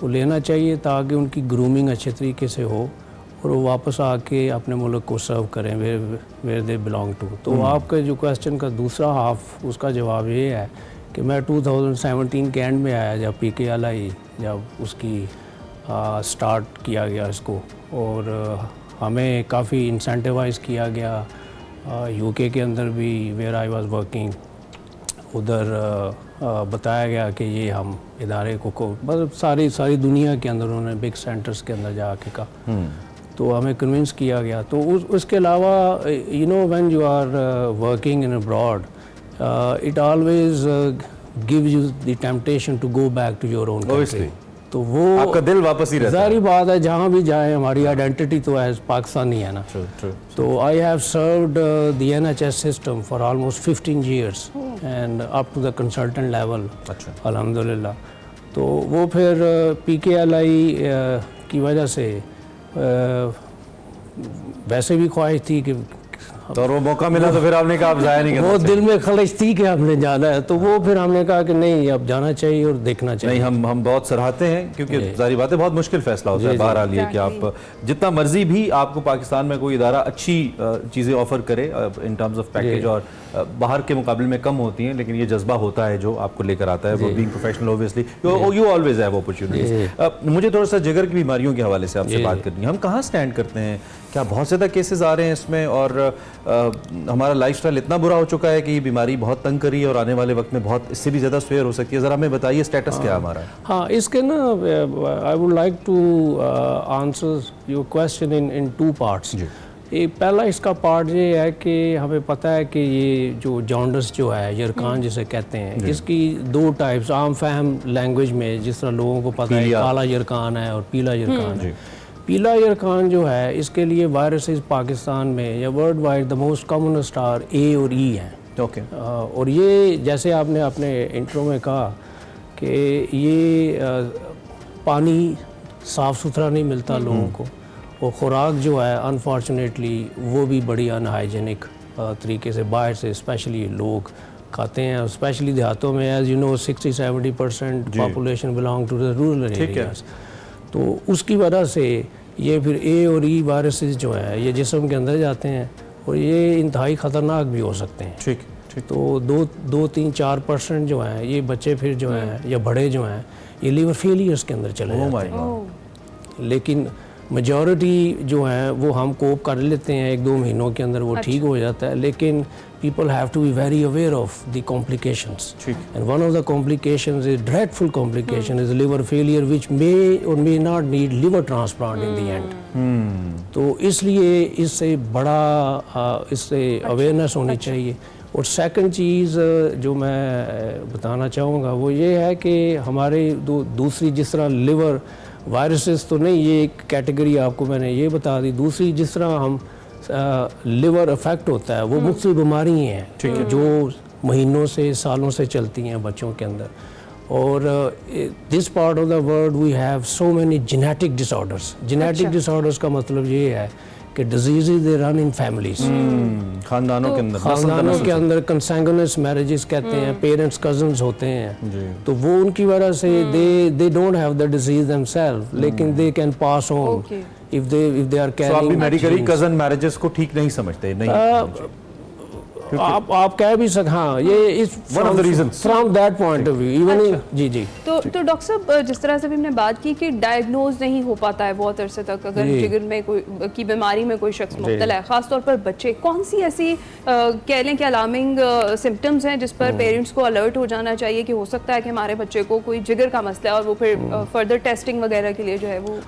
वो लेना चाहिए ताकि उनकी ग्रूमिंग अच्छे तरीके से हो और वो वापस आके अपने मुल्क को सर्व करें वेयर दे बिलोंग टू। तो आपके जो क्वेश्चन का दूसरा हाफ, उसका जवाब ये है कि मैं 2017 के एंड में आया जब PKLI जब उसकी स्टार्ट किया गया इसको, और हमें काफ़ी इंसेंटिवाइज किया गया। UK के अंदर भी वेयर आई वाज वर्किंग, उधर बताया गया कि ये हम इदारे को मतलब सारी दुनिया के अंदर उन्होंने बिग सेंटर्स के अंदर जाके कहा, तो हमें कन्विंस किया गया। तो उसके अलावा you know when you are working in abroad it always gives you the temptation to go back to your own country. तो वो
आपका दिल वापस ही रहता है।
सारी बात है, जहाँ भी जाए हमारी आइडेंटिटी तो एज पाकिस्तानी है ना। तो I have served the NHS system for almost 15 years and up to the consultant level अल्हम्दुलिल्लाह। तो वो फिर PKLI की वजह से वैसे भी ख्वाहिश थी कि
तो और वो मौका मिला तो फिर आपने कहा आप जाया नहीं करना
वो
चाहिए।
दिल में ख्वाहिश थी कि हमने जाना है, तो वो फिर हमने कहा कि नहीं अब जाना चाहिए और देखना चाहिए।
नहीं, हम बहुत सराहते हैं क्योंकि जारी बात है बहुत मुश्किल फैसला होता है बहरहाल ये कि आप जितना मर्जी भी आपको पाकिस्तान में कोई इदारा अच्छी चीज़ें ऑफर करे इन टर्म्स ऑफ पैकेज और बाहर के मुकाबले में कम होती हैं, लेकिन ये जज्बा होता है जो आपको लेकर आता है। वो being professional obviously you always have opportunities. मुझे थोड़ा सा जिगर की बीमारियों के हवाले से आपसे बात करनी है। हम कहाँ स्टैंड करते हैं क्या बहुत ज़्यादा केसेस आ रहे हैं इसमें, और हमारा लाइफस्टाइल इतना बुरा हो चुका है कि ये बीमारी बहुत तंग करी है और आने वाले वक्त में बहुत इससे भी ज़्यादा स्वेयर हो सकती है? ज़रा हमें बताइए स्टेटस क्या है हमारा?
हाँ, इसके ना I would like to answer your question in two parts. एक पहला इसका पार्ट ये है कि हमें पता है कि ये जो जॉन्डिस जो है, यरकान जिसे कहते हैं, इसकी दो टाइप्स आम फहम लैंग्वेज में, जिस तरह लोगों को पता है काला यरकान है और पीला यरकान है। पीला यरकान जो है, इसके लिए वायरसेस पाकिस्तान में या world wide the most commonest are A और ई हैं।
ओके।
और ये जैसे आपने अपने इंट्रो में कहा कि ये पानी साफ़ सुथरा नहीं मिलता लोगों को, और ख़ुराक जो है अनफॉर्चुनेटली वो भी बड़ी अनहाइजेनिक तरीके से बाहर से स्पेशली लोग खाते हैं, स्पेशली देहातों में। As you know 60-70% population belong to the rural areas. तो उसकी वजह से ये फिर ए और ई वायरसेस जो है ये जिस्म के अंदर जाते हैं और ये इंतहाई ख़तरनाक भी हो सकते हैं।
ठीक।
तो 2-3-4% जो हैं ये बच्चे फिर जो हैं या बड़े जो हैं ये लीवर फेलियर्स के अंदर चले जाते हैं। लेकिन मेजॉरिटी जो हैं वो हम कोप कर लेते हैं, 1-2 महीनों के अंदर वो ठीक हो जाता है। लेकिन people have to be very aware of the complications, and one of the complications is dreadful complication is liver failure, which may or may not need liver transplant in the end. तो इसलिए इससे बड़ा इससे awareness होनी चाहिए। और सेकंड चीज़ जो मैं बताना चाहूँगा वो ये है कि हमारे दूसरी जिस तरह लिवर वायरसेस तो नहीं, ये एक कैटेगरी आपको मैंने ये बता दी। दूसरी जिस तरह हम लिवर अफेक्ट होता है वो मुख्तलिफ बीमारी हैं जो महीनों से सालों से चलती हैं बच्चों के अंदर। और this part of the world we have so many genetic disorders. Genetic disorders का मतलब ये है कि diseases they run in families,
खानदानों
के अंदर कंसैंगुइनस मैरिजेस कहते हैं, पेरेंट्स कजन्स होते हैं। तो वो उनकी वजह से they don't have the disease themselves, लेकिन they can pass on if they are carrying।
आप भी मेडिकली कजन मैरिजेस को ठीक नहीं समझते? नहीं,
आप कह भी सकते। हाँ, ये इस
one of the reasons
from that point of view even जी।
तो डॉक्टर साहब, जिस तरह से भी हमने बात की कि डायग्नोज नहीं हो पाता है बहुत अरसे तक अगर जिगर में कोई की बीमारी में कोई शख्स मुब्तला है, खासतौर पर बच्चे, कौन सी ऐसी कह लें कि अलार्मिंग सिम्टम्स हैं जिस पर पेरेंट्स को अलर्ट हो जाना चाहिए कि हो सकता है कि हमारे बच्चे को कोई जिगर का मसला है और वो फिर फर्दर टेस्टिंग वगैरह के लिए जो है वो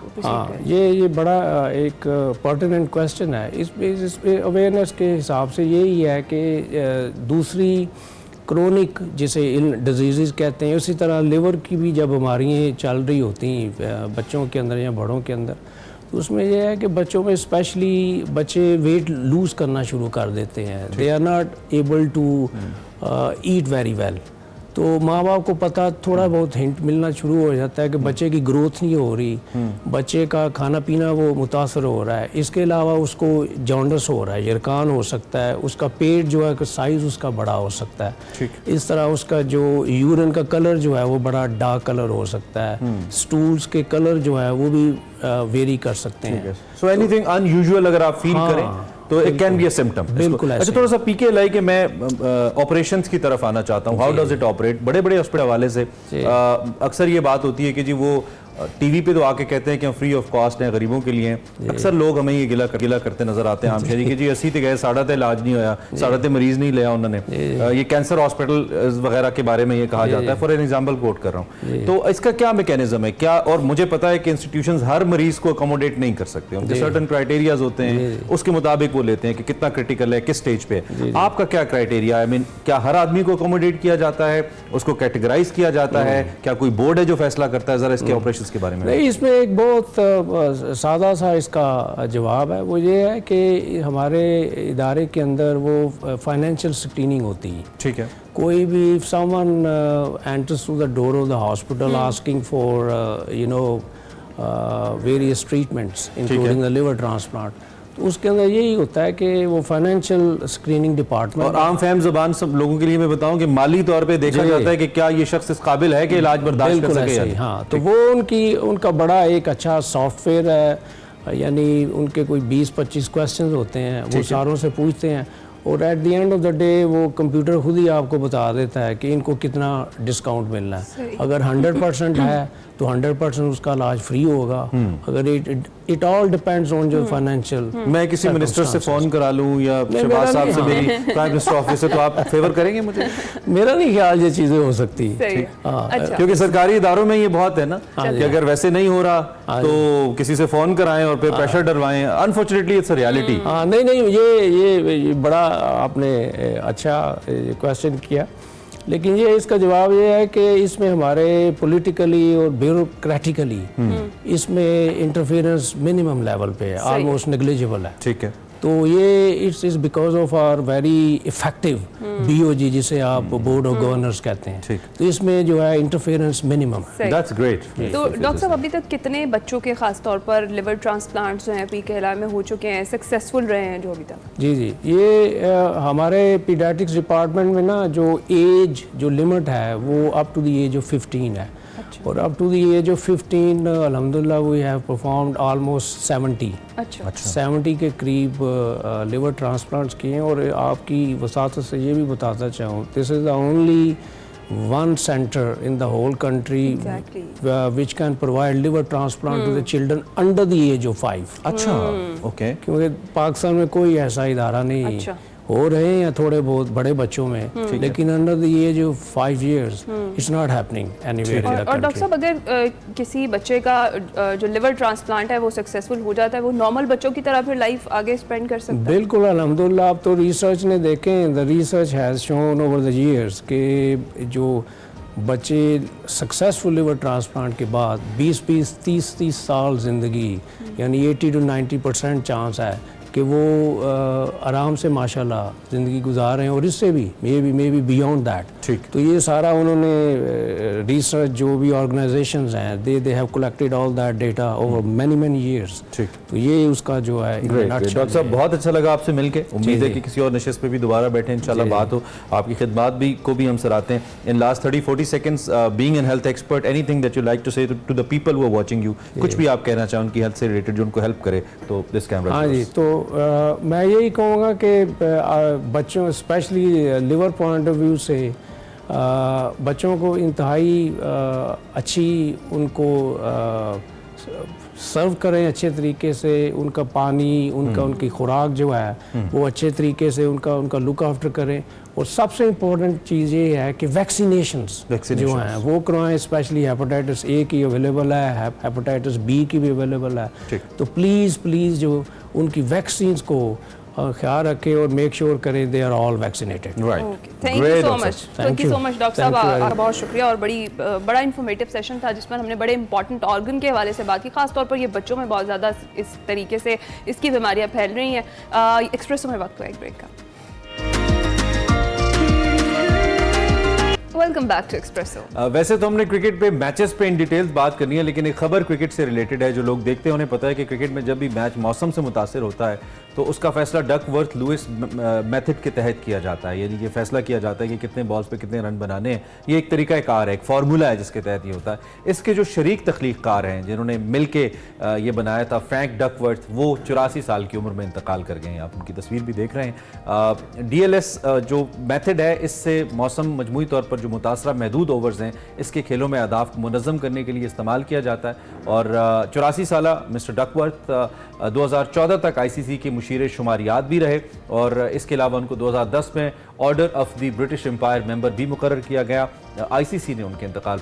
ये बड़ा एक पर्टिनेंट क्वेश्चन है। इस पे अवेयरनेस के हिसाब से यही है कि दूसरी क्रोनिक जिसे डिजीज़ कहते हैं, उसी तरह लिवर की भी जब बीमारियाँ चल रही होती हैं बच्चों के अंदर या बड़ों के अंदर, तो उसमें यह है कि बच्चों में स्पेशली बच्चे वेट लूज़ करना शुरू कर देते हैं। They are not able to eat very well. तो माँ बाप को पता थोड़ा बहुत हिंट मिलना शुरू हो जाता है कि बच्चे की ग्रोथ नहीं हो रही, बच्चे का खाना पीना वो मुतासर हो रहा है। इसके अलावा उसको जॉन्डिस हो रहा है, यरकान हो सकता है, उसका पेट जो है साइज़ उसका बड़ा हो सकता है। इस तरह उसका जो यूरिन का कलर जो है वो बड़ा डार्क कलर हो सकता है। स्टूल्स के कलर जो है वो भी वेरी कर सकते हैं।
सो एनीथिंग अनयूजुअल अगर आप फील करें तो it can be a symptom.
बिल्कुल।
अच्छा, थोड़ा सा पीके लाई कि मैं ऑपरेशंस की तरफ आना चाहता हूँ। How does it operate? बड़े बड़े हॉस्पिटल वाले से अक्सर ये बात होती है कि जी वो टीवी पे तो आके कहते हैं कि हम फ्री ऑफ कॉस्ट हैं, गरीबों के लिए हैं। अक्सर लोग हमें ये गिला करते नजर आते हैं आम शहरी कि जी असी तो गए, साढ़ा तो इलाज नहीं होया, साढ़ा तो मरीज नहीं लिया उन्होंने। ये कैंसर हॉस्पिटल वगैरह के बारे में ये कहा जाता है, फॉर एन एग्जाम्पल कोट कर रहा हूँ। तो इसका क्या मैकेनिज्म है क्या? और मुझे पता है कि इंस्टीट्यूशंस हर मरीज को अकोमोडेट नहीं कर सकते, उनके सर्टन क्राइटेरियाज होते हैं, उसके मुताबिक वो लेते हैं कि कितना क्रिटिकल है, किस स्टेज पे है। आपका क्या क्राइटेरिया है? आई मीन, क्या हर आदमी को अकोमोडेट किया जाता है, उसको कैटेगराइज किया जाता है? क्या कोई बोर्ड है जो फैसला करता है? जरा इसके ऑपरेशंस के बारे में।
इसमें एक बहुत सादा सा इसका जवाब है, वो ये है कि हमारे इदारे के अंदर वो फाइनेंशियल स्क्रीनिंग होती है।
ठीक है।
कोई भी if someone enters through the door of the hospital asking for various treatments including the liver transplant, तो उसके अंदर यही होता है कि वो फाइनेंशियल स्क्रीनिंग डिपार्टमेंट।
और आम फहम ज़बान सब लोगों के लिए मैं बताऊं कि माली तौर पे देखा जाता है कि क्या ये शख्स इस काबिल है कि इलाज बर्दाश्त कर सके।
हाँ, तो वो उनका बड़ा एक अच्छा सॉफ्टवेयर है, यानी उनके कोई 20-25 क्वेश्चन होते हैं, वो सारों से पूछते हैं और at the end of the day वो कंप्यूटर खुद ही आपको बता देता है कि इनको कितना डिस्काउंट मिलना है। अगर 100% है तो 100% उसका इलाज फ्री होगा। अगर इट ऑल डिपेंड्स ऑन जो फाइनेंशियल।
मैं किसी मिनिस्टर से फोन करा लूं या शहबाज साहब से मेरी प्राइम मिनिस्टर ऑफिस से, तो आप फेवर करेंगे मुझे?
मेरा नहीं ख्याल ये चीजें हो सकती।
सही है।
हाँ,
अच्छा।
क्योंकि सरकारी इदारों में ये बहुत है ना कि अगर वैसे नहीं हो रहा तो किसी से फोन कराएं और फिर प्रेशर डलवाएं। Unfortunately it's a reality.
हाँ, नहीं ये बड़ा आपने अच्छा क्वेश्चन किया, लेकिन ये इसका जवाब ये है कि इसमें हमारे पॉलिटिकली और ब्यूरोक्रेटिकली इसमें इंटरफेरेंस मिनिमम लेवल पे है, ऑलमोस्ट नेग्लिजिबल है।
ठीक है।
तो ये it's is because of our very effective BOG, जिसे आप बोर्ड ऑफ गवर्नर्स कहते हैं।
ठीक।
तो इसमें जो है इंटरफेरेंस मिनिमम है।
That's great.
तो डॉक्टर साहब, अभी तक कितने बच्चों के खास तौर पर लिवर ट्रांसप्लांट्स जो हैं पीकेएलआई में हो चुके हैं, सक्सेसफुल रहे हैं जो अभी तक?
जी, ये हमारे पीडियाट्रिक्स डिपार्टमेंट में ना जो एज जो लिमिट है वो up to the age of 15 है। और up to the age of 15 अल्हम्दुलिल्लाह वी हैव परफॉर्म्ड ऑलमोस्ट 70।
अच्छा।
70 के करीब लिवर ट्रांसप्लांट्स किए हैं। और आपकी वसात से ये भी बताता चाहूँ, this is the only one center in the whole country which can provide liver transplant to the children under the age of 5।
अच्छा, ओके।
क्योंकि पाकिस्तान में कोई ऐसा इदारा नहीं
अच्छा।
हो रहे हैं या थोड़े बहुत बड़े बच्चों में, लेकिन under the age of 5 years it's not happening anywhere in the
और डॉक्टर साहब, अगर किसी बच्चे का जो लिवर ट्रांसप्लांट है वो सक्सेसफुल हो जाता है, वो नॉर्मल बच्चों की तरह फिर लाइफ आगे स्पेंड कर सकता है?
बिल्कुल, अल्हम्दुलिल्लाह। आप तो रिसर्च ने देखें, the research has shown over the years कि जो बच्चे सक्सेसफुल लिवर ट्रांसप्लांट के बाद 20-20, 30-30 साल ज़िंदगी, यानी 80 to 90% चांस है कि वो आराम से माशाल्लाह ज़िंदगी गुजार रहे हैं, और इससे भी मे बी बियॉन्ड दैट।
ठीक।
तो ये सारा उन्होंने रिसर्च जो भी ऑर्गेनाइजेशंस हैं they have collected all that data over many years.
ठीक।
तो ये उसका जो है
डॉक्टर साहब, बहुत अच्छा लगा आपसे मिलके। उम्मीद है कि किसी और नशिस्त पे भी दोबारा बैठे इंशाल्लाह बात हो। आपकी खिदमत भी को भी हम सराहते हैं। In last 30-40 seconds, being an health expert, anything that you like to say to the people who are watching you, कुछ भी आप कहना चाहें उनकी हेल्थ से रिलेटेड जो उनको हेल्प करे, तो दिस कैमरा।
हाँ जी, तो मैं यही कहूँगा कि बच्चों specially liver point of view से बच्चों को इंतहाई अच्छी उनको सर्व करें अच्छे तरीके से, उनका पानी, उनकी खुराक जो है वो अच्छे तरीके से उनका लुक आफ्टर करें। और सबसे इम्पोर्टेंट चीज़ ये है कि वैक्सीनेशंस जो हैं वो करवाएं। स्पेशली हेपेटाइटिस A की अवेलेबल है, हेपेटाइटिस B की भी अवेलेबल है। तो प्लीज़ जो उनकी वैक्सीन्स को ख्याल रखें और मेक श्योर करें they are all vaccinated.
Right.
Thank you so much. Thank you so much doctor साहब, आपका बहुत शुक्रिया। और बड़ा इन्फॉर्मेटिव सेशन था जिसमें हमने बड़े इंपॉर्टेंट ऑर्गन के हवाले से बात की, खासतौर पर ये बच्चों में बहुत ज़्यादा इस तरीके से इसकी बीमारियाँ फैल रही हैं। एक्सप्रेसो में वक्त हुआ एक ब्रेक का। Welcome back to Expresso.
वैसे तो हमने क्रिकेट पे मैचेस पे इन डिटेल्स बात करनी है, लेकिन एक खबर क्रिकेट से रिलेटेड है। जो लोग देखते हैं उन्हें पता है कि क्रिकेट में जब भी मैच मौसम से मुतासिर होता है तो उसका फैसला डकवर्थ लुइस मेथड के तहत किया जाता है। यानी ये फैसला किया जाता है कि कितने बॉल्स पे कितने रन बनाने हैं। ये एक तरीका कार है, एक फार्मूला है जिसके तहत ये होता है। इसके जो शरीक तख्लीक़कार हैं जिन्होंने मिल के ये बनाया था, फ्रैंक डकवर्थ, वो 84 साल की उम्र में इंतकाल कर गए हैं। आप उनकी तस्वीर भी देख रहे हैं। DLS जो मेथड है, इससे मौसम मजमूई तौर पर जो मुतासरा महदूद ओवर्स हैं इसके खेलों में अहदाफ को मुनज़्ज़म करने के लिए इस्तेमाल किया जाता है। और 84 साला मिस्टर डकवर्थ 2014 तक ICC के मुशीर शुमारियात भी रहे, और इसके अलावा उनको 2010 में order of the British Empire member भी मुकर्रर किया गया। ICC ने उनके इंतकाल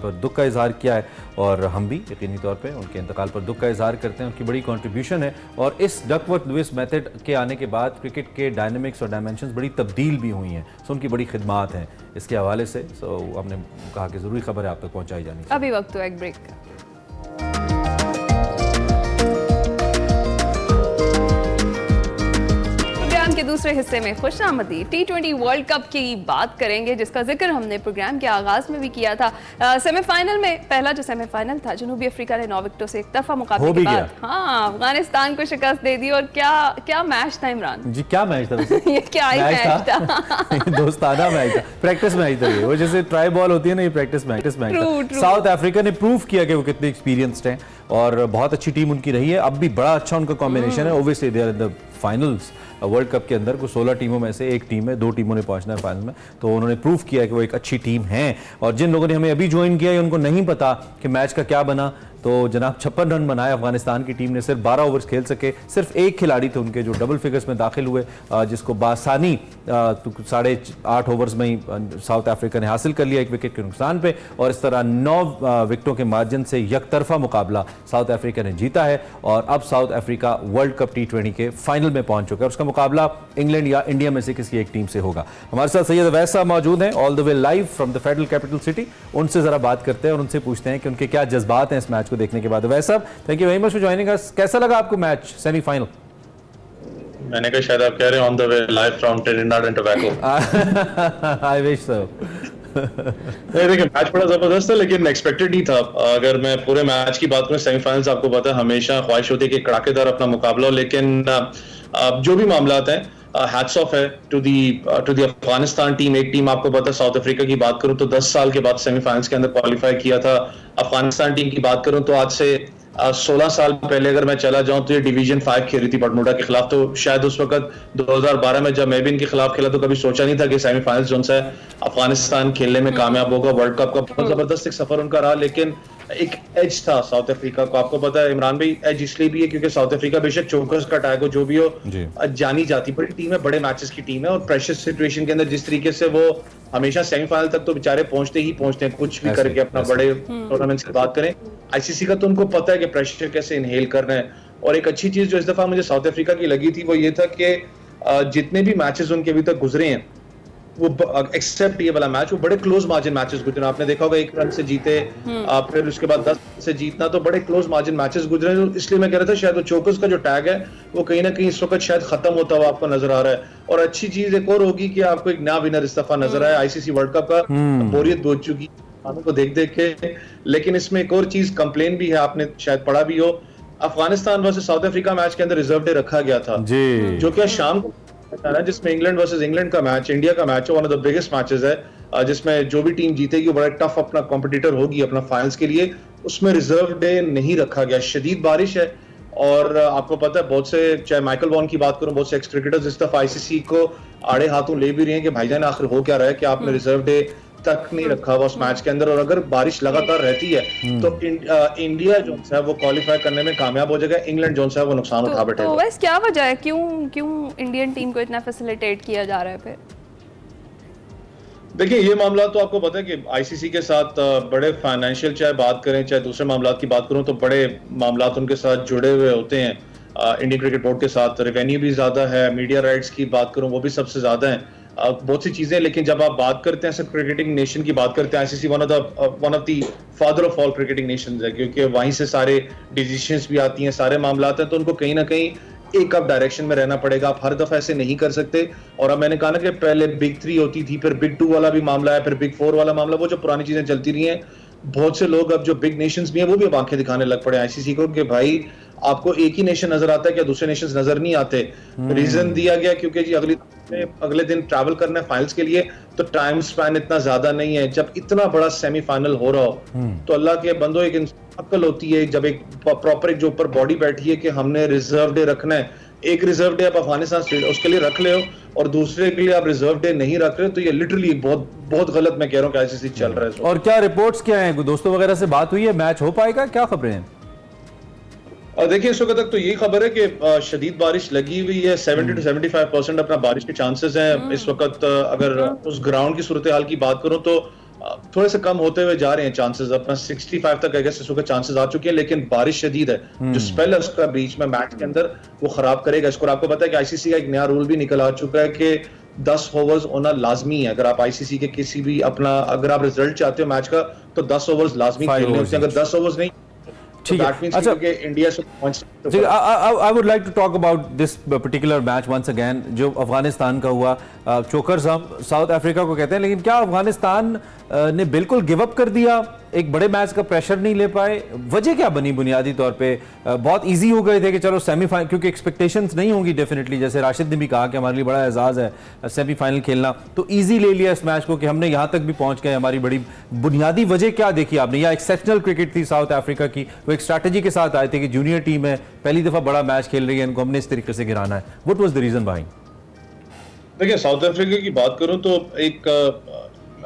पर दुख का इजहार किया है, और हम भी यकीनी तौर पे उनके इंतकाल पर दुख का इजहार करते हैं। उनकी बड़ी कंट्रीब्यूशन है, और इस डकवर्थ लुइस मेथड के आने के बाद क्रिकेट के डायनामिक्स और डायमेंशंस बड़ी तब्दील भी हुई हैं। सो उनकी बड़ी खिदमात हैं इसके हवाले से। सो हमने कहा कि ज़रूरी खबर है आप तक पहुँचाई जानी चाहिए।
अभी वक्त हुआ एक ब्रेक का। के दूसरे हिस्से में खुशामदी T20 वर्ल्ड कप की बात करेंगे, जिसका जिक्र हमने प्रोग्राम के आगाज में भी किया था। सेमीफाइनल में पहला जो सेमीफाइनल था, जनूबी अफ्रीका ने 9 विकेटों से एक तरफा मुकाबले के बाद अफगानिस्तान को शिकस्त दे दी। और क्या मैच था इमरान
जी, क्या मैच था
ये क्या मैच था
दोस्ताना मैच था, प्रैक्टिस मैच था। वो जैसे ट्राई बॉल होती है ना, ये प्रैक्टिस मैच था। साउथ अफ्रीका ने प्रूव किया कि वो कितने एक्सपीरियंस्ड हैं, और बहुत अच्छी टीम उनकी रही है। अब भी बड़ा अच्छा उनका कॉम्बिनेशन है। Obviously they are in the finals, world cup के अंदर को 16 टीमों में से एक टीम है, 2 टीमों ने पहुंचना है फाइनल में, तो उन्होंने प्रूव किया कि वो एक अच्छी टीम है। और जिन लोगों ने हमें अभी ज्वाइन किया है उनको नहीं पता कि मैच का क्या बना, तो जनाब 56 रन बनाए अफगानिस्तान की टीम ने, सिर्फ 12 ओवर्स खेल सके, सिर्फ एक खिलाड़ी थे उनके जो डबल फिगर्स में दाखिल हुए, जिसको बासानी 8.5 ओवर्स में ही साउथ अफ्रीका ने हासिल कर लिया 1 विकेट के नुकसान पे, और इस तरह 9 विकेटों के मार्जिन से यकतरफा मुकाबला साउथ अफ्रीका ने जीता है और अब south Africa world cup T20 के फाइनल में पहुंच चुका है। उसका मुकाबला इंग्लैंड या इंडिया में से किसी एक टीम से होगा। हमारे साथ सैयद अवैस साहब मौजूद हैं all the way live from the federal capital city, उनसे जरा बात करते हैं और उनसे पूछते हैं कि उनके क्या जज्बात हैं इस मैच को देखने के बाद। अवैस साहब, thank you very much for joining us. कैसा लगा आपको मैच सेमीफाइनल?
मैंने कहा शायद आप कह रहे हैं on the way live from Trinidad and Tobago.
I wish so.
नहीं देखिए, मैच बड़ा जबरदस्त था लेकिन एक्सपेक्टेड ही था। अगर मैं पूरे मैच की बात करूं, सेमीफाइनल्स आपको पता है हमेशा ख्वाहिश होती है कि कड़ाकेदार अपना मुकाबला हो, लेकिन जो भी मामलात हैं, हैट्स ऑफ है टू दी अफगानिस्तान टीम। एक टीम आपको पता है, साउथ अफ्रीका की बात करूं तो 10 साल के बाद सेमीफाइनल्स के अंदर क्वालिफाई किया था। अफगानिस्तान टीम की बात करूं तो आज से 16 साल पहले अगर मैं चला जाऊं तो ये डिवीजन 5 खेली थी बरमूडा के खिलाफ। तो शायद उस वक्त 2012 में जब मैं भी इनके खिलाफ खेला तो कभी सोचा नहीं था कि सेमीफाइनल्स जो है अफगानिस्तान खेलने में कामयाब होगा। वर्ल्ड कप का बहुत जबरदस्त एक सफर उनका रहा, लेकिन एक एज था साउथ अफ्रीका को। आपको पता है इमरान भाई, एज इसलिए भी है क्योंकि साउथ अफ्रीका बेशक चोकर्स का टैग हो, जो भी हो, जानी जाती बड़ी टीम है, बड़े मैचेस की टीम है, और प्रेशर सिचुएशन के अंदर जिस तरीके से वो हमेशा सेमीफाइनल तक तो बेचारे पहुंचते हैं, कुछ भी करके अपना बड़े टूर्नामेंट की बात करें। आईसीसी का तो उनको पता है कि प्रेशर कैसे इनहेल करना है। और एक अच्छी चीज जो इस दफा मुझे साउथ अफ्रीका की लगी थी वो ये था कि जितने भी मैचेस उनके अभी तक गुजरे हैं, वो एक्सेप्ट ये वाला मैच, वो बड़े क्लोज मार्जिन मैचेस गुजरे। आपने देखा होगा 1 रन से जीते, फिर उसके बाद 10 से जीतना, तो बड़े क्लोज मार्जिन मैचेस गुजरे। इसलिए मैं कह रहा था शायद वो चोकर्स का जो टैग है वो कहीं ना कहीं इस वक्त शायद खत्म होता हुआ आपको नजर आ रहा है। और अच्छी चीज एक और होगी कि आपको एक नया विनर इस दफा नजर आया। आईसीसी वर्ल्ड कप का बोरियत हो चुकी को देख के, लेकिन इसमें एक और चीज कंप्लेन भी है, आपने शायद पढ़ा भी हो, Afghanistan versus South Africa match के अंदर रिजर्व डे रखा गया था जी, जो कि शाम को जिसमें इंग्लैंड वर्सेस इंग्लैंड का मैच, इंडिया का मैच है, one of the biggest matches है, जिसमें जो भी टीम जीतेगी वो बड़ा टफ अपना कॉम्पिटिटर होगी अपना फाइनल्स के लिए। उसमें रिजर्व डे नहीं रखा गया। शदीद बारिश है और आपको पता है बहुत से, चाहे माइकल वॉन की बात करूं, बहुत से एक्स क्रिकेटर्स इस दफा आईसीसी को आड़े हाथों ले भी रहे हैं कि भाईजान आखिर हो क्या रहा है कि आपने रिजर्व डे तक नहीं रखा हुआ उस मैच के अंदर। और अगर बारिश लगातार रहती है तो इंडिया जो है वो क्वालिफाई करने में कामयाब हो जाएगा, इंग्लैंड जो है वो नुकसान उठा बैठेगा।
तो वैसे क्या वजह है, क्यों इंडियन टीम को इतना फैसिलिटेट किया जा रहा है फिर?
देखिए, ये मामला तो आपको पता है कि आईसीसी के साथ बड़े फाइनेंशियल, चाहे बात करें चाहे दूसरे मामला की बात करूं, तो बड़े मामला उनके साथ जुड़े हुए होते हैं। इंडियन क्रिकेट बोर्ड के साथ रेवेन्यू भी ज्यादा है, मीडिया राइट्स की बात करूं वो भी सबसे ज्यादा है, बहुत सी चीजें। लेकिन जब आप बात करते हैं सिर्फ क्रिकेटिंग नेशन की बात करते हैं, ICC one of the father of all cricketing Nations है, क्योंकि वहीं से सारे डिसीजंस भी आती हैं, सारे मामला हैं, तो उनको कहीं ना कहीं एक अप डायरेक्शन में रहना पड़ेगा। आप हर दफा ऐसे नहीं कर सकते। और अब मैंने कहा ना कि पहले बिग 3 होती थी, फिर बिग 2 वाला भी मामला है, फिर बिग 4 वाला मामला, वो जो पुरानी चीजें चलती रही हैं, बहुत से लोग अब जो बिग नेशंस भी हैं वो भी अब आंखें दिखाने लग पड़े आईसीसी को कि भाई आपको एक ही नेशन नजर आता है क्या, दूसरे नेशंस नजर नहीं आते। रीजन दिया गया क्योंकि जी अगले दिन ट्रैवल करना है फाइनल्स के लिए, तो टाइम स्पैन इतना ज्यादा नहीं है। जब इतना बड़ा सेमीफाइनल हो रहा हो तो अल्लाह के बंदो एक अक्ल होती है, जब एक प्रॉपर एक जो ऊपर बॉडी बैठी है कि हमने रिजर्व डे रखना है, एक रिजर्व डे आप अफगानिस्तान उसके लिए रख ले हो और दूसरे के लिए आप रिजर्व डे नहीं रख रहे, तो ये लिटरली बहुत बहुत गलत मैं कह रहा हूँ कि आईसीसी चल रहा है।
और क्या रिपोर्ट्स क्या हैं, दोस्तों वगैरह से बात हुई है, मैच हो पाएगा, क्या खबरें हैं?
देखिए, इस वक्त तक तो यही खबर है कि शदीद बारिश लगी हुई है, 70 to 75% अपना बारिश के चांसेस हैं इस वक्त। अगर उस ग्राउंड की सूरत हाल की बात करूं तो थोड़े से कम होते हुए जा रहे हैं चांसेस, अपना 65 तक आई गेस इस वक्त चांसेस आ चुके हैं, लेकिन बारिश शदीद है। जो स्पेल है उसका बीच में मैच के अंदर वो खराब करेगा इसको। आपको पता है कि आईसीसी का एक नया रूल भी निकल आ चुका है कि 10 ओवर्स होना लाजमी है। अगर आप आईसीसी के किसी भी अपना, अगर आप रिजल्ट चाहते हो मैच का, तो 10 ओवर्स लाजमी खेलने होते हैं। अगर 10 ओवर्स नहीं,
ठीक है, अच्छा,
इंडिया से
I would like to talk about this particular match once again, जो अफगानिस्तान का हुआ। चोकर्स हम साउथ अफ्रीका को कहते हैं, लेकिन क्या अफगानिस्तान ने बिल्कुल गिव अप कर दिया एक बड़े मैच का प्रेशर नहीं ले पाए, वजह क्या बनी बुनियादी तौर पे? बहुत इजी हो गए थे कि चलो सेमीफाइनल, क्योंकि एक्सपेक्टेशंस नहीं होंगी डेफिनेटली, जैसे राशिद ने भी कहा कि हमारे लिए बड़ा एजाज है सेमीफाइनल खेलना, तो इजी ले लिया इस मैच को कि हमने यहाँ तक भी पहुंच गए। हमारी बड़ी बुनियादी वजह क्या देखी आपने? या एक्सेप्शनल क्रिकेट थी साउथ अफ्रीका की, वो एक स्ट्रैटेजी के साथ आए थे कि जूनियर टीम है, पहली दफा बड़ा मैच खेल रही है, इनको हमने इस तरीके से गिराना है। What was the reason behind?
देखिए, साउथ अफ्रीका की बात करूं तो एक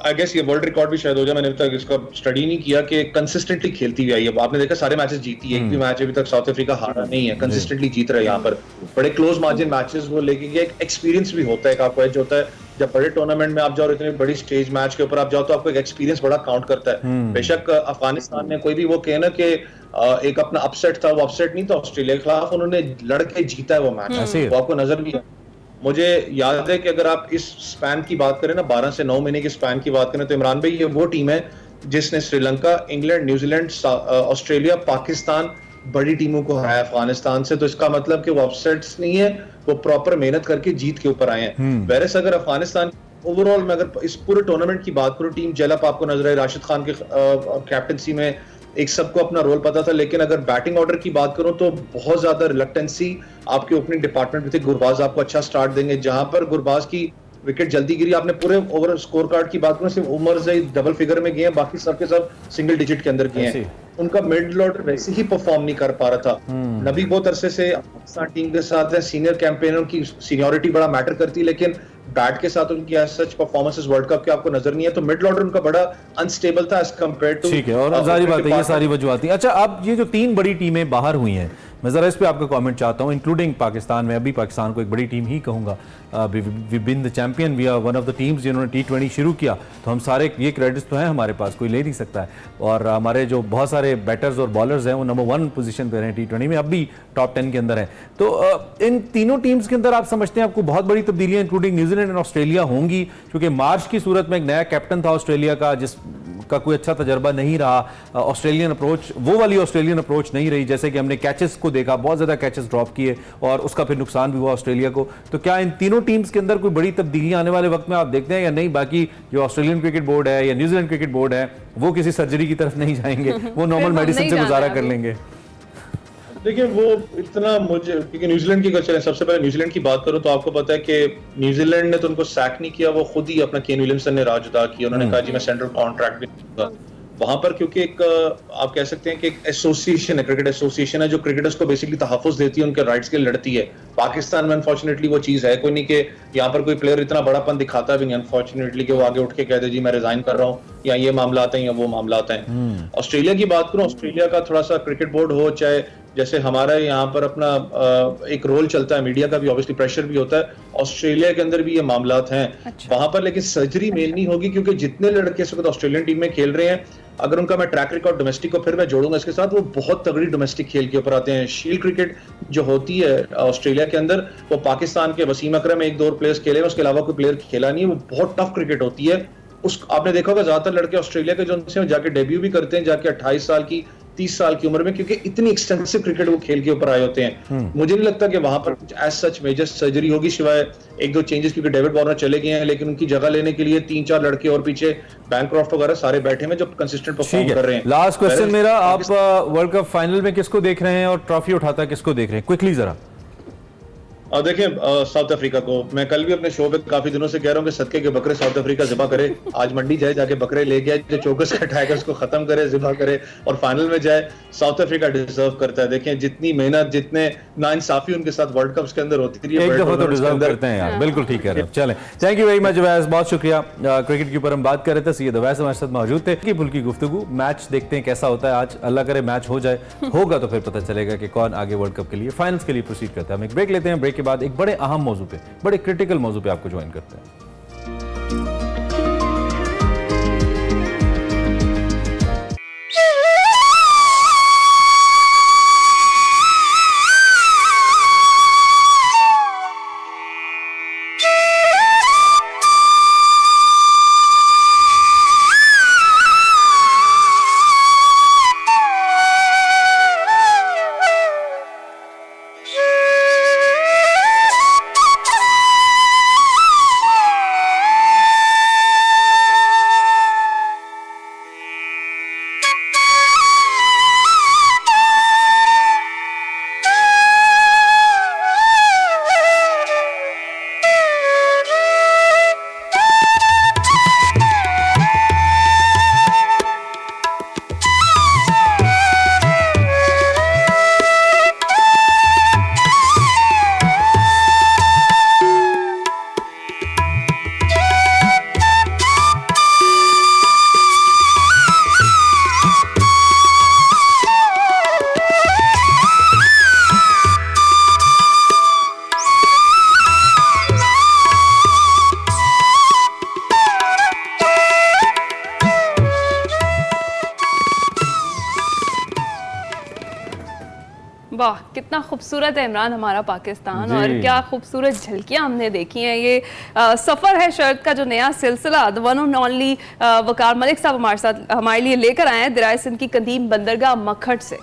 आई गेस ये वर्ल्ड रिकॉर्ड भी शायद हो जाए, मैंने अभी तक इसका स्टडी नहीं किया, कि कंसिस्टेंटली खेलती हुई आई है। आपने देखा सारे मैचेस जीती है, एक भी मैच अभी तक साउथ अफ्रीका हारा नहीं है, कंसिस्टेंटली जीत रहा है। यहाँ पर बड़े क्लोज मार्जिन मैचेस वो लेके गया। एक एक्सपीरियंस भी होता है, एक आपको एज होता है जब बड़े टूर्नामेंट में आप जाओ, इतनी बड़ी स्टेज मैच के ऊपर आप जाओ, तो आपको एक एक्सपीरियंस बड़ा काउंट करता है। बेशक अफगानिस्तान ने कोई भी वो कहे ना कि एक अपना अपसेट था, वो अपसेट नहीं था ऑस्ट्रेलिया के खिलाफ, उन्होंने लड़के जीता है वो मैच, वो आपको नजर भी है। मुझे याद है कि अगर आप इस स्पैन की बात करें ना, 12 से 9 महीने की स्पैन की बात करें, तो इमरान भाई ये वो टीम है जिसने Sri Lanka, England, New Zealand, Australia, Pakistan बड़ी टीमों को हराया अफगानिस्तान से। तो इसका मतलब कि वो अपसेट्स नहीं है, वो प्रॉपर मेहनत करके जीत के ऊपर आए हैं। वैसे अगर अफगानिस्तान ओवरऑल में अगर इस पूरे टूर्नामेंट की बात करूं, टीम जेलअप आपको नजर आए, राशिद खान के कैप्टनसी में एक सबको अपना रोल पता था। लेकिन अगर बैटिंग ऑर्डर की बात करूं तो बहुत ज्यादा रिलक्टेंसी आपके ओपनिंग डिपार्टमेंट में थी। गुरबाज आपको अच्छा स्टार्ट देंगे, जहां पर गुरबाज की विकेट जल्दी गिरी। आपने पूरे ओवर स्कोर कार्ड की बात करें, सिर्फ उमर जई डबल फिगर में गए हैं, बाकी सबके सब सिंगल डिजिट के अंदर गए हैं। उनका मिडिल ऑर्डर वैसे ही परफॉर्म नहीं कर पा रहा था। नबी बहुत अरसे से पाकिस्तान टीम के साथ है, सीनियर कैंपेनर की सीनियरिटी बड़ा मैटर करती है, लेकिन बैट के साथ उनकी age such performance world cup के आपको नजर नहीं है। तो मिडिल ऑर्डर उनका बड़ा अनस्टेबल था एज कंपेयर टू।
ठीक है, और जारी बात है, ये सारी वजूहत थी। अच्छा, अब ये जो 3 बड़ी टीमें बाहर हुई हैं, मैं जरा इस पे आपका कमेंट चाहता हूं, इंक्लूडिंग पाकिस्तान में। अभी पाकिस्तान को एक बड़ी टीम ही कहूंगा, we been the champion, we are one of the teams जिन्होंने T20 शुरू किया, तो हम सारे ये क्रेडिट्स तो हैं हमारे पास, कोई ले नहीं सकता है। और हमारे जो बहुत सारे बैटर्स और बॉलर्स हैं वो नंबर 1 पोजीशन पे हैं T20 में, अब भी टॉप 10 के अंदर हैं। तो इन तीनों टीम्स के अंदर आप समझते हैं आपको बहुत बड़ी तब्दीलियां इंक्लूडिंग न्यूजीलैंड एंड ऑस्ट्रेलिया होंगी? क्योंकि मार्च की सूरत में एक नया कैप्टन था ऑस्ट्रेलिया का, जिसका कोई अच्छा तजर्बा नहीं रहा। ऑस्ट्रेलियन अप्रोच वो वाली ऑस्ट्रेलियन अप्रोच नहीं रही, जैसे कि हमने कैचेस को देखा, बहुत ज्यादा कैचेस ड्रॉप किए और उसका फिर नुकसान भी हुआ ऑस्ट्रेलिया को। तो क्या इन तीनों टीम्स के अंदर कोई बड़ी तब्दीलियां आने वाले वक्त में आप देखते हैं या नहीं? बाकी जो ऑस्ट्रेलियन क्रिकेट बोर्ड है या न्यूजीलैंड क्रिकेट बोर्ड है, वो किसी सर्जरी की तरफ नहीं जाएंगे, वो नॉर्मल मेडिसिन से गुजारा कर लेंगे।
देखिए, वो इतना मुझे, क्योंकि न्यूजीलैंड की चलें, सबसे पहले न्यूजीलैंड की बात करूं तो आपको पता है कि न्यूजीलैंड ने तो उनको सैक नहीं किया, वो खुद ही अपना केन विलियमसन ने राज अदा किया। उन्होंने कहा जी मैं सेंट्रल कॉन्ट्रैक्ट भी दूंगा वहां पर, क्योंकि एक आप कह सकते हैं कि एक एसोसिएशन है, क्रिकेट एसोसिएशन है जो क्रिकेटर्स को बेसिकली तहफ़्फ़ुज़ देती है, उनके राइट्स के लिए लड़ती है। पाकिस्तान में अनफॉर्चुनेटली वो चीज है कोई नहीं, कि यहाँ पर कोई प्लेयर इतना बड़ापन दिखाता भी नहीं अनफॉर्चुनेटली कि वो आगे उठ के कह दे जी मैं रिजाइन कर रहा हूँ, या ये मामला आते हैं या वो मामला आते हैं। ऑस्ट्रेलिया की बात करूं, ऑस्ट्रेलिया का थोड़ा सा क्रिकेट बोर्ड हो, चाहे जैसे हमारा यहाँ पर अपना एक रोल चलता है, मीडिया का भी ऑब्वियसली प्रेशर भी होता है, ऑस्ट्रेलिया के अंदर भी ये मामलात हैं। अच्छा। वहां पर लेकिन सर्जरी मेल नहीं होगी, क्योंकि जितने लड़के इस वक्त ऑस्ट्रेलियन टीम में खेल रहे हैं, अगर उनका मैं ट्रैक रिकॉर्ड डोमेस्टिक को फिर मैं जोड़ूंगा इसके साथ, वो बहुत तगड़ी डोमेस्टिक खेल के ऊपर आते हैं। शील्ड क्रिकेट जो होती है ऑस्ट्रेलिया के अंदर, वो पाकिस्तान के वसीम अकरम 1-2 प्लेयर्स खेले, उसके अलावा कोई प्लेयर खेला नहीं है, वो बहुत टफ क्रिकेट होती है। उस आपने देखा होगा ज्यादातर लड़के ऑस्ट्रेलिया के जो उनसे जाके डेब्यू भी करते हैं, जाके 28 साल की 30 साल की उम्र में, क्योंकि इतनी एक्सटेंसिव क्रिकेट वो खेल के ऊपर आए होते हैं। मुझे नहीं लगता कि वहां पर कुछ एज सच मेजर सर्जरी होगी, सिवाय 1-2 चेंजेस, क्योंकि डेविड वार्नर चले गए हैं, लेकिन उनकी जगह लेने के लिए 3-4 लड़के और पीछे बैनक्रॉफ्ट वगैरह सारे बैठे हैं जो कंसिस्टेंट परफॉर्म कर रहे हैं।
लास्ट क्वेश्चन मेरा, आप वर्ल्ड कप फाइनल में किसको देख रहे हैं और ट्रॉफी उठाता किसको देख रहे हैं? क्विकली जरा।
देखिए, साउथ अफ्रीका को मैं कल भी अपने शो पे काफी दिनों से कह रहा हूँ कि सदके के बकरे साउथ अफ्रीका ज़िबा करे। आज मंडी जाए, जाके बकरे ले गया, जो चौकस का टाइगर्स को खत्म करे, ज़िबा करे और फाइनल में जाए। साउथ अफ्रीका डिजर्व करता है। देखें जितनी मेहनत, जितने नाइंसाफी उनके साथ वर्ल्ड कप के अंदर होती है,
एक दफा तो डिजर्व करते हैं यार। बिल्कुल ठीक है। चलें, thank you very much Awais, बहुत शुक्रिया। क्रिकेट के ऊपर हम बात कर रहे थे, सैयद अवैस हमारे साथ मौजूद थे। की फुल्की गुफ्तगू, मैच देखते हैं कैसा होता है आज। अल्लाह करे मैच हो जाए, होगा तो फिर पता चलेगा कि कौन आगे वर्ल्ड कप के लिए, फाइनल्स के लिए प्रोसीड करता है। हम एक ब्रेक लेते हैं, ब्रेक के बाद एक बड़े अहम मौजू पे, बड़े क्रिटिकल मौजू पे आपको ज्वाइन करते हैं।
वाह कितना खूबसूरत है इमरान हमारा पाकिस्तान, और क्या खूबसूरत झलकियां हमने देखी हैं। ये सफ़र है शर्त का जो नया सिलसिला द वन एंड ओनली वकार मलिक साहब हमारे साथ हमारे लिए लेकर आए हैं दरियाए सिंध की कदीम बंदरगाह मखट से।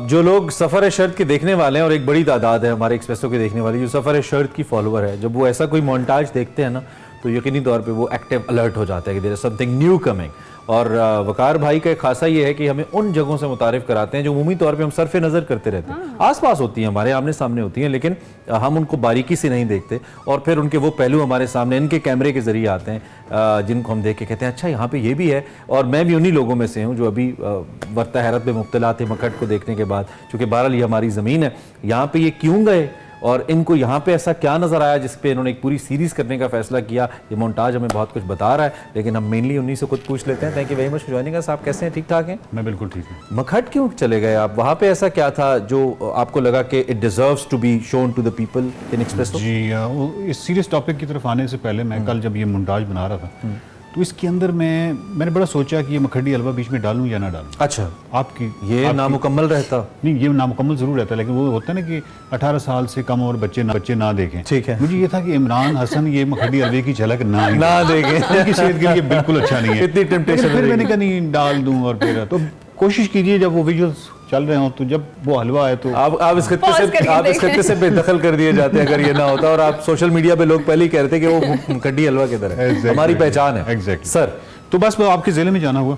जो लोग सफ़र शर्त के देखने वाले हैं, और एक बड़ी तादाद है हमारे एक्सप्रेसो के देखने वाली जो सफ़र शर्त की फॉलोअर है, जब वो ऐसा कोई मोन्टाज देखते हैं ना तो यकीनी तौर पे वो एक्टिव अलर्ट हो जाता है कि there is something new coming. और वकार भाई का एक खासा ये है कि हमें उन जगहों से मुतारिफ कराते हैं जो उमूमी तौर पे हम सरफे नज़र करते रहते हैं, आसपास होती हैं, हमारे आमने सामने होती हैं, लेकिन हम उनको बारीकी से नहीं देखते, और फिर उनके वो पहलू हमारे सामने इनके कैमरे के ज़रिए आते हैं जिनको हम देख के कहते हैं अच्छा यहाँ पे ये भी है। और मैं भी उन्हीं लोगों में से हूँ जो अभी वरता हैरत में मुब्तला थे मखट को देखने के बाद, चूँकि बहरहाल ये हमारी ज़मीन है, यहाँ पर ये क्यों गए और इनको यहाँ पे ऐसा क्या नज़र आया जिस पे इन्होंने एक पूरी सीरीज़ करने का फैसला किया। ये मोन्टाज हमें बहुत कुछ बता रहा है, लेकिन हम मेनली उन्हीं से खुद पूछ लेते हैं। Thank you very much for joining us. आप कैसे हैं, ठीक ठाक हैं?
मैं बिल्कुल ठीक हूँ।
मखट क्यों चले गए आप? वहाँ पे ऐसा क्या था जो आपको लगा कि it deserves to be shown to the people in Expresso?
जी इस सीरियस टॉपिक की तरफ आने से पहले मैं कल जब ये मोन्टाज बना रहा था तो इसके अंदर मैंने बड़ा सोचा कि ये मखडी हलवा बीच में डालूं या ना डालूं।
अच्छा,
आपकी
नामुकम्मल रहता?
नहीं, ये नामुकम्मल जरूर रहता है, लेकिन वो होता है ना कि 18 साल से कम और बच्चे ना देखें।
ठीक है।
मुझे ये था कि इमरान हसन ये मखडी हलवे की झलक ना
देखें,
उनकी सेहत के लिए बिल्कुल अच्छा नहीं है।
इतनी टेम्पटेशन
फिर मैंने कहा नहीं डाल दूं, और फिर तो कोशिश कीजिए जब वो विजुअल्स चल रहे हो तो जब वो हलवा है तो
आप इस खत्ते से बेदखल कर दिए जाते हैं अगर ये ना होता, और आप सोशल मीडिया पे लोग पहले ही कहते कि वो कड्डी हलवा की तरह है। हमारी पहचान है।
एग्जैक्टली
सर,
तो बस वो आपके ज़िले में जाना हुआ,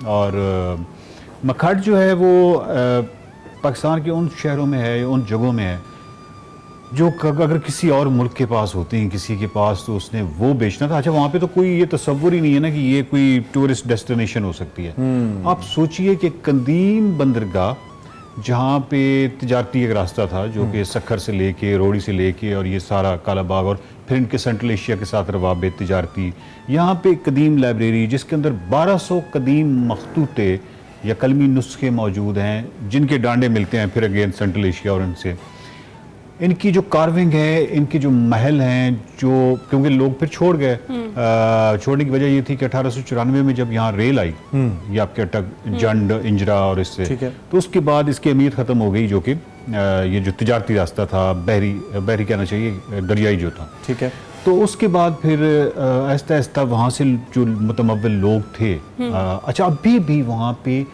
और मखट जो है वो पाकिस्तान के उन शहरों में है, उन जगहों में है जो अगर किसी और मुल्क के पास होती हैं, किसी के पास, तो उसने वो बेचना था। अच्छा, वहाँ पे तो कोई ये तस्वुर ही नहीं है ना कि ये कोई टूरिस्ट डेस्टिनेशन हो सकती है। आप सोचिए कि कदीम बंदरगाह जहाँ पे तिजारती एक रास्ता था जो कि सक्खर से लेके, रोड़ी से लेके, और ये सारा कालाबाग और फिर इनके सेंट्रल एशिया के साथ रवाबित तिजारती, यहाँ पे कदीम लाइब्रेरी जिसके अंदर 1200 कदीम मखतूते या कलमी नुस्खे मौजूद हैं जिनके डांडे मिलते हैं फिर अगेन सेंट्रल एशिया और इनसे। इनकी जो कार्विंग है, इनके जो महल हैं, जो क्योंकि लोग फिर छोड़ गए, छोड़ने की वजह ये थी कि 1894 में जब यहाँ रेल आई, ये आपके अटक जंड इंजरा और इससे, तो उसके बाद इसकी अहमियत ख़त्म हो गई, जो कि ये जो तिजारती रास्ता था, बहरी कहना चाहिए, दरियाई जो था। ठीक है। तो उसके बाद फिर आहिस्ता आहिस्ता वहाँ से जो मुतमव्विल लोग थे, अच्छा अभी भी वहाँ पे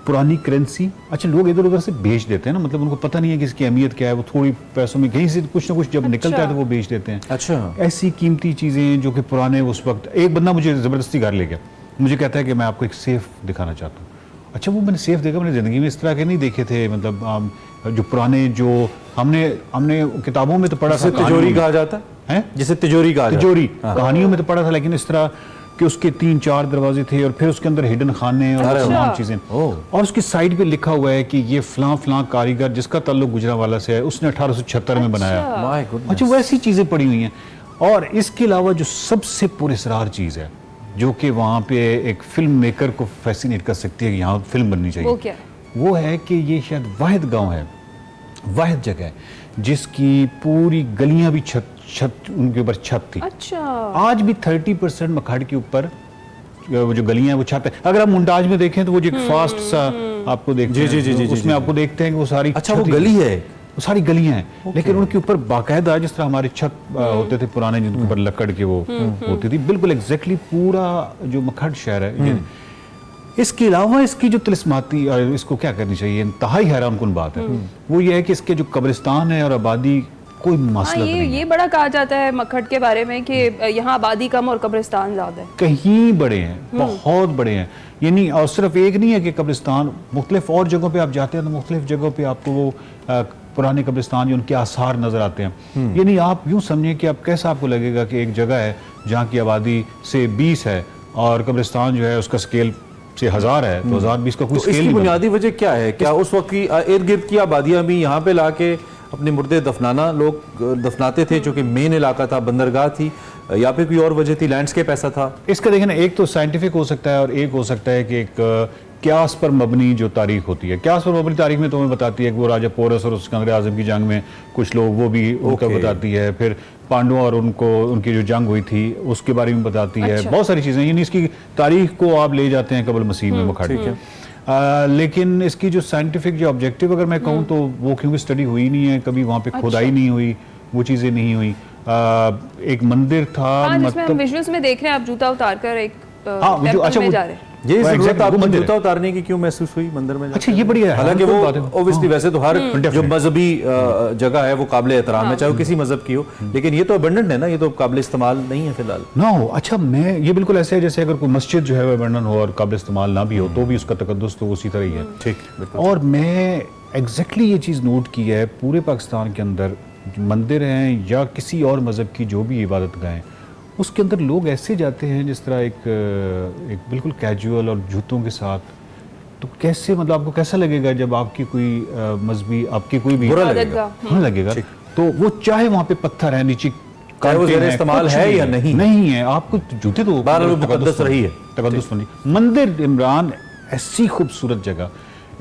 पुरानी करेंसी, अच्छा लोग इधर उधर से बेच देते हैं ना, मतलब उनको पता नहीं है कि इसकी अहमियत क्या है, वो थोड़ी पैसों में कहीं से कुछ ना कुछ जब निकलता है तो वो बेच देते हैं।
अच्छा,
ऐसी कीमती चीज़ें जो कि पुराने उस वक्त, एक बंदा मुझे ज़बरदस्ती घर ले गया, मुझे कहता है कि मैं आपको एक सेफ दिखाना चाहता हूँ। अच्छा, वो मैंने सेफ देखा, मैंने ज़िंदगी में इस तरह के नहीं देखे थे, मतलब जो पुराने जो हमने किताबों में तो पढ़ा था,
तिजोरी कहा जाता है, जिसे तिजोरी कहा जाता है, तिजोरी
कहानियों में तो पढ़ा था, लेकिन इस तरह कि उसके 3-4 दरवाजे थे और फिर उसके अंदर हिडन खाने और तमाम चीजें, और उसकी साइड पे लिखा हुआ है कि ये फलां कारीगर जिसका ताल्लुक गुजरांवाला से है, उसने 1876 में बनाया। अच्छा, वैसी चीजें पड़ी हुई हैं। और इसके अलावा जो सबसे पुरअसरार चीज है जो कि वहाँ पे एक फिल्म मेकर को फैसिनेट कर सकती है कि यहाँ फिल्म बननी चाहिए, वो है कि ये शायद वाहिद गाँव है, वाहिद जगह है जिसकी पूरी गलियां भी छत उनके ऊपर छत थी।
अच्छा,
आज भी 30% मखड के ऊपर वो जो गलियां हैं वो छत है। अगर आप मुमताज में देखें तो वो जो फास्ट सा आपको देखते हैं, उसमें आपको देखते हैं कि वो सारी,
अच्छा वो गली है,
वो सारी गलियां हैं, लेकिन उनके ऊपर बाकायदा जिस तरह हमारे छत होते थे पुराने, जिनके ऊपर लकड़ के वो होती थी, बिल्कुल एग्जैक्टली पूरा जो मखड शहर है। इसके अलावा इसकी जो तिलिस्माती, और इसको क्या करनी चाहिए, इंतहाई हैरान कुन बात है, वो ये है कि इसके जो कब्रिस्तान है और आबादी कोई मसला नहीं है।
ये बड़ा कहा जाता है मखड के बारे में कि यहाँ आबादी कम और कब्रिस्तान ज्यादा है।
कहीं बड़े हैं, बहुत बड़े हैं, यानी और सिर्फ एक नहीं है कि कब्रिस्तान, मुख्तलिफ और जगहों पे आप जाते हैं तो मुख्तलिफ जगहों पे आपको वो पुराने कब्रिस्तान जो उनके आसार नजर आते हैं। यानी आप यूं समझें कि आप कैसा आपको लगेगा कि एक जगह है जहाँ की आबादी से 20 है और कब्रिस्तान जो है उसका स्केल से 1000 है, तो 1020 का कोई स्केल नहीं।
इसकी बुनियादी वजह क्या है? क्या उस वक्त की इर्द गिर्द की आबादियां भी यहाँ पे लाके अपने मुर्दे दफनाना लोग दफनाते थे, जो कि मेन इलाका था, बंदरगाह थी, या फिर कोई और वजह थी, लैंडस्केप ऐसा था?
इसका देखना, एक तो साइंटिफिक हो सकता है और एक हो सकता है कि एक क्यास पर मबनी जो तारीख होती है। क्यास पर मबनी तारीख में तो हमें बताती है कि वो राजा पोरस और सिकंदर आजम की जंग में कुछ लोग, वो भी उनका बताती है, फिर पांडवों और उनकी जो जंग हुई थी उसके बारे में बताती है, बहुत सारी चीज़ें, यानी इसकी तारीख को आप ले जाते हैं कबल मसीह में मखड। लेकिन इसकी जो साइंटिफिक जो ऑब्जेक्टिव अगर मैं कहूँ तो वो क्योंकि स्टडी हुई नहीं है, कभी वहाँ पे खुदाई नहीं हुई, वो चीज़ें नहीं हुई। एक मंदिर था,
जिसमें हम विजुअल्स में देख रहे हैं आप जूता उतार कर एक टेंपल में जा रहे हैं।
ये जरूरत
exactly,
आपको
वो मंदिर
जूता उतारने की क्यों महसूस हुई मंदिर में?
अच्छा, ये बढ़िया है।
हालांकि वो
बात है।
ऑब्वियसली वैसे तो हर जो मजहबी जगह है वो काबिल एहतराम है, चाहे वो किसी मजहब की हो, लेकिन ये तो अबंडेंट है ना, ये तो काबिल इस्तेमाल नहीं है फिलहाल।
ना हो। अच्छा, मैं ये बिल्कुल ऐसे है जैसे अगर कोई मस्जिद जो है वो अबंडन हो और काबिल इस्तेमाल ना भी हो तो भी उसका तकद्दुस तो उसी तरह ही है।
ठीक।
और मैं एग्जैक्टली ये चीज़ नोट की है, पूरे पाकिस्तान के अंदर मंदिर हैं या किसी और मज़हब की जो भी इबादत गाहें, उसके अंदर लोग ऐसे जाते हैं जिस तरह एक बिल्कुल कैजुअल और जूतों के साथ। तो कैसे, मतलब आपको कैसा लगेगा जब आपकी कोई मजहबी, आपकी कोई भी
बुरा लगेगा।
हाँ लगेगा। तो वो चाहे वहाँ पे पत्थर है, नीचे
चाहे वो ज़ेर इस्तेमाल है या नहीं
है, आपको जूते तो
मुकद्दस रही है।
तकद्दुस नहीं। मंदिर इमरान ऐसी खूबसूरत जगह,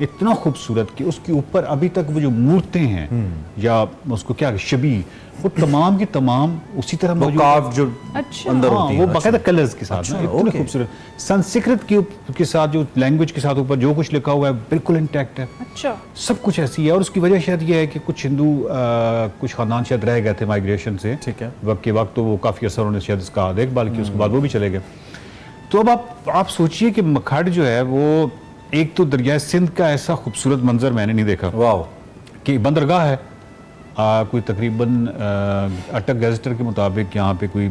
इतना खूबसूरत कि उसके ऊपर अभी तक वो जो मूर्तें हैं या उसको क्या शबी, वो तमाम की तमाम उसी तरह
वो
मौजूद
कार्व जो
अच्छा।
अंदर
हाँ,
होती
वो
है।
बाकायदा कलर्स के साथ
अच्छा,
ना, इतने
ओके।
खूबसूरत। संस्कृत के साथ जो लैंग्वेज के साथ ऊपर जो कुछ लिखा हुआ है बिल्कुल इंटैक्ट है,
अच्छा,
सब कुछ ऐसी है। और उसकी वजह शायद ये है कि कुछ हिंदू कुछ खानदान शायद रह गए थे माइग्रेशन से,
ठीक है,
वक्त के वक्त, तो वो काफ़ी असर उन्होंने शायद इसका देखभाल की, उसके बाद वो भी चले गए। तो अब आप सोचिए कि मखड़ जो है वो एक तो दरियाए सिंध का ऐसा खूबसूरत मंजर मैंने नहीं देखा,
वाह,
कि बंदरगाह है कोई तकरीबन अटक गैजेटर के मुताबिक यहाँ पे कोई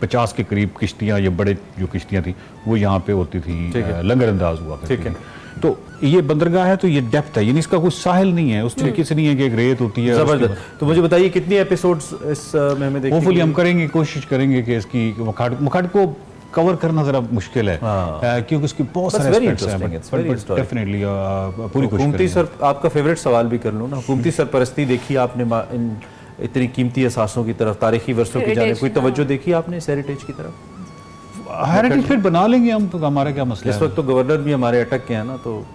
50 के करीब किश्तियाँ या बड़े जो किश्तियाँ थी वो यहाँ पे होती थी, लंगर अंदाज हुआ करती थी। तो ये बंदरगाह है, तो ये डेप्थ है, यानी इसका कोई साहिल नहीं है, उस तरीके से नहीं है कि एक रेत होती है।
जबरदस्त। तो मुझे बताइए कितनी एपिसोड्स इस में हमें देखने
होपफुली हम करेंगे, कोशिश करेंगे कि इसकी मखड़ को कवर करना जरा मुश्किल है, क्योंकि उसकी बहुत सारे एस्पेक्ट्स हैं। डेफिनेटली पूरी कोशिश
हुकूमती सर, आपका फेवरेट सवाल भी कर लो ना, हुकूमती सरपरस्ती देखी आपने इन इतनी कीमती असासों की तरफ, तारीखी वर्षों की जाने, कोई तवज्जो देखी आपने इस हेरिटेज की तरफ?
हेरिटेज फिर बना लेंगे हम, तो हमारा क्या मसला है।
इस वक्त तो गवर्नर भी हमारे अटक के हैं ना, तो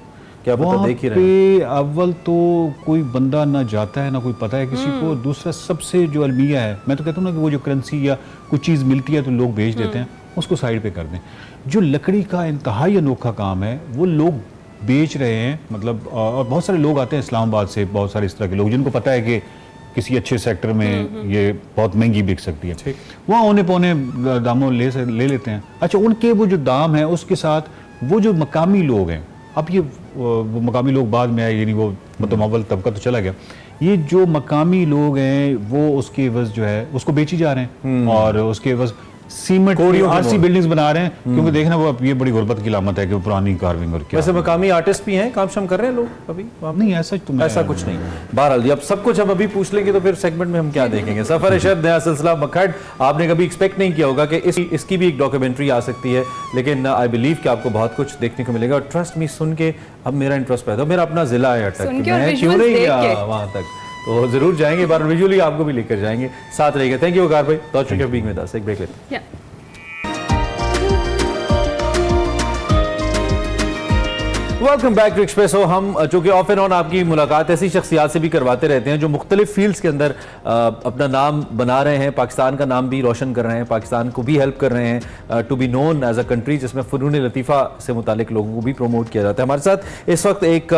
क्या पता देख ही रहे हैं।
अव्वल तो कोई बंदा ना जाता है ना कोई पता है किसी को, दूसरा सबसे जो अलमिया है, मैं तो कहता हूँ ना कि वो जो करेंसी या कुछ चीज़ मिलती है तो लोग बेच देते हैं, उसको साइड पे कर दें। जो लकड़ी का इंतहाई अनोखा काम है वो लोग बेच रहे हैं, मतलब और बहुत सारे लोग आते हैं इस्लामाबाद से, बहुत सारे इस तरह के लोग जिनको पता है कि किसी अच्छे सेक्टर में ये बहुत महंगी बिक सकती है, वहाँ औने पौने दामों ले लेते हैं। अच्छा, उनके वो जो दाम है उसके साथ वो जो मकामी लोग हैं, अब ये वो मकामी लोग बाद में आए, यानी वो मुतमव्वल तबका तो चला गया, ये जो मकामी लोग हैं वो उसके एवज जो है उसको बेची जा रहे हैं, और उसके एवज सीमेंट आरसी बिल्डिंग्स बना रहे हैं, क्योंकि देखना वो ये बड़ी गुर्बत की लामत है कि पुरानी कार्विंग और क्या।
वैसे मकामी आर्टिस्ट भी हैं, काम शाम कर रहे हैं लोग अभी?
नहीं, ऐसा
कुछ नहीं। बहरहाल अब सब कुछ हम अभी पूछ लेंगे तो फिर सेगमेंट में हम क्या देखेंगे। सफर शहर नया सिलसिला मखड़, आपने कभी एक्सपेक्ट नहीं किया होगा कि इसकी भी एक डॉक्यूमेंट्री आ सकती है, लेकिन आई बिलीव कि आपको बहुत कुछ देखने को मिलेगा। और ट्रस्ट मी, सुन के अब मेरा इंटरेस्ट पैदा, मेरा अपना जिला है अटक, मैं क्यों नहीं गया वहां तक, तो जरूर जाएंगे, बार विजुअली आपको भी लेकर जाएंगे, साथ रहेगा। थैंक यू वकार भाई, thank you being with us. एक ब्रेक लेते हैं। Welcome back to Expresso. हम चूंकि ऑफ एंड ऑन आपकी मुलाकात ऐसी शख्सियात से भी करवाते रहते हैं जो मुख्तलिफ फील्ड्स के अंदर अपना नाम बना रहे हैं, पाकिस्तान का नाम भी रोशन कर रहे हैं, पाकिस्तान को भी हेल्प कर रहे हैं to be known as a country, जिसमें फ़नून लतीफ़ा से मुतालिक लोगों को भी प्रमोट किया जाता है। हमारे साथ इस वक्त एक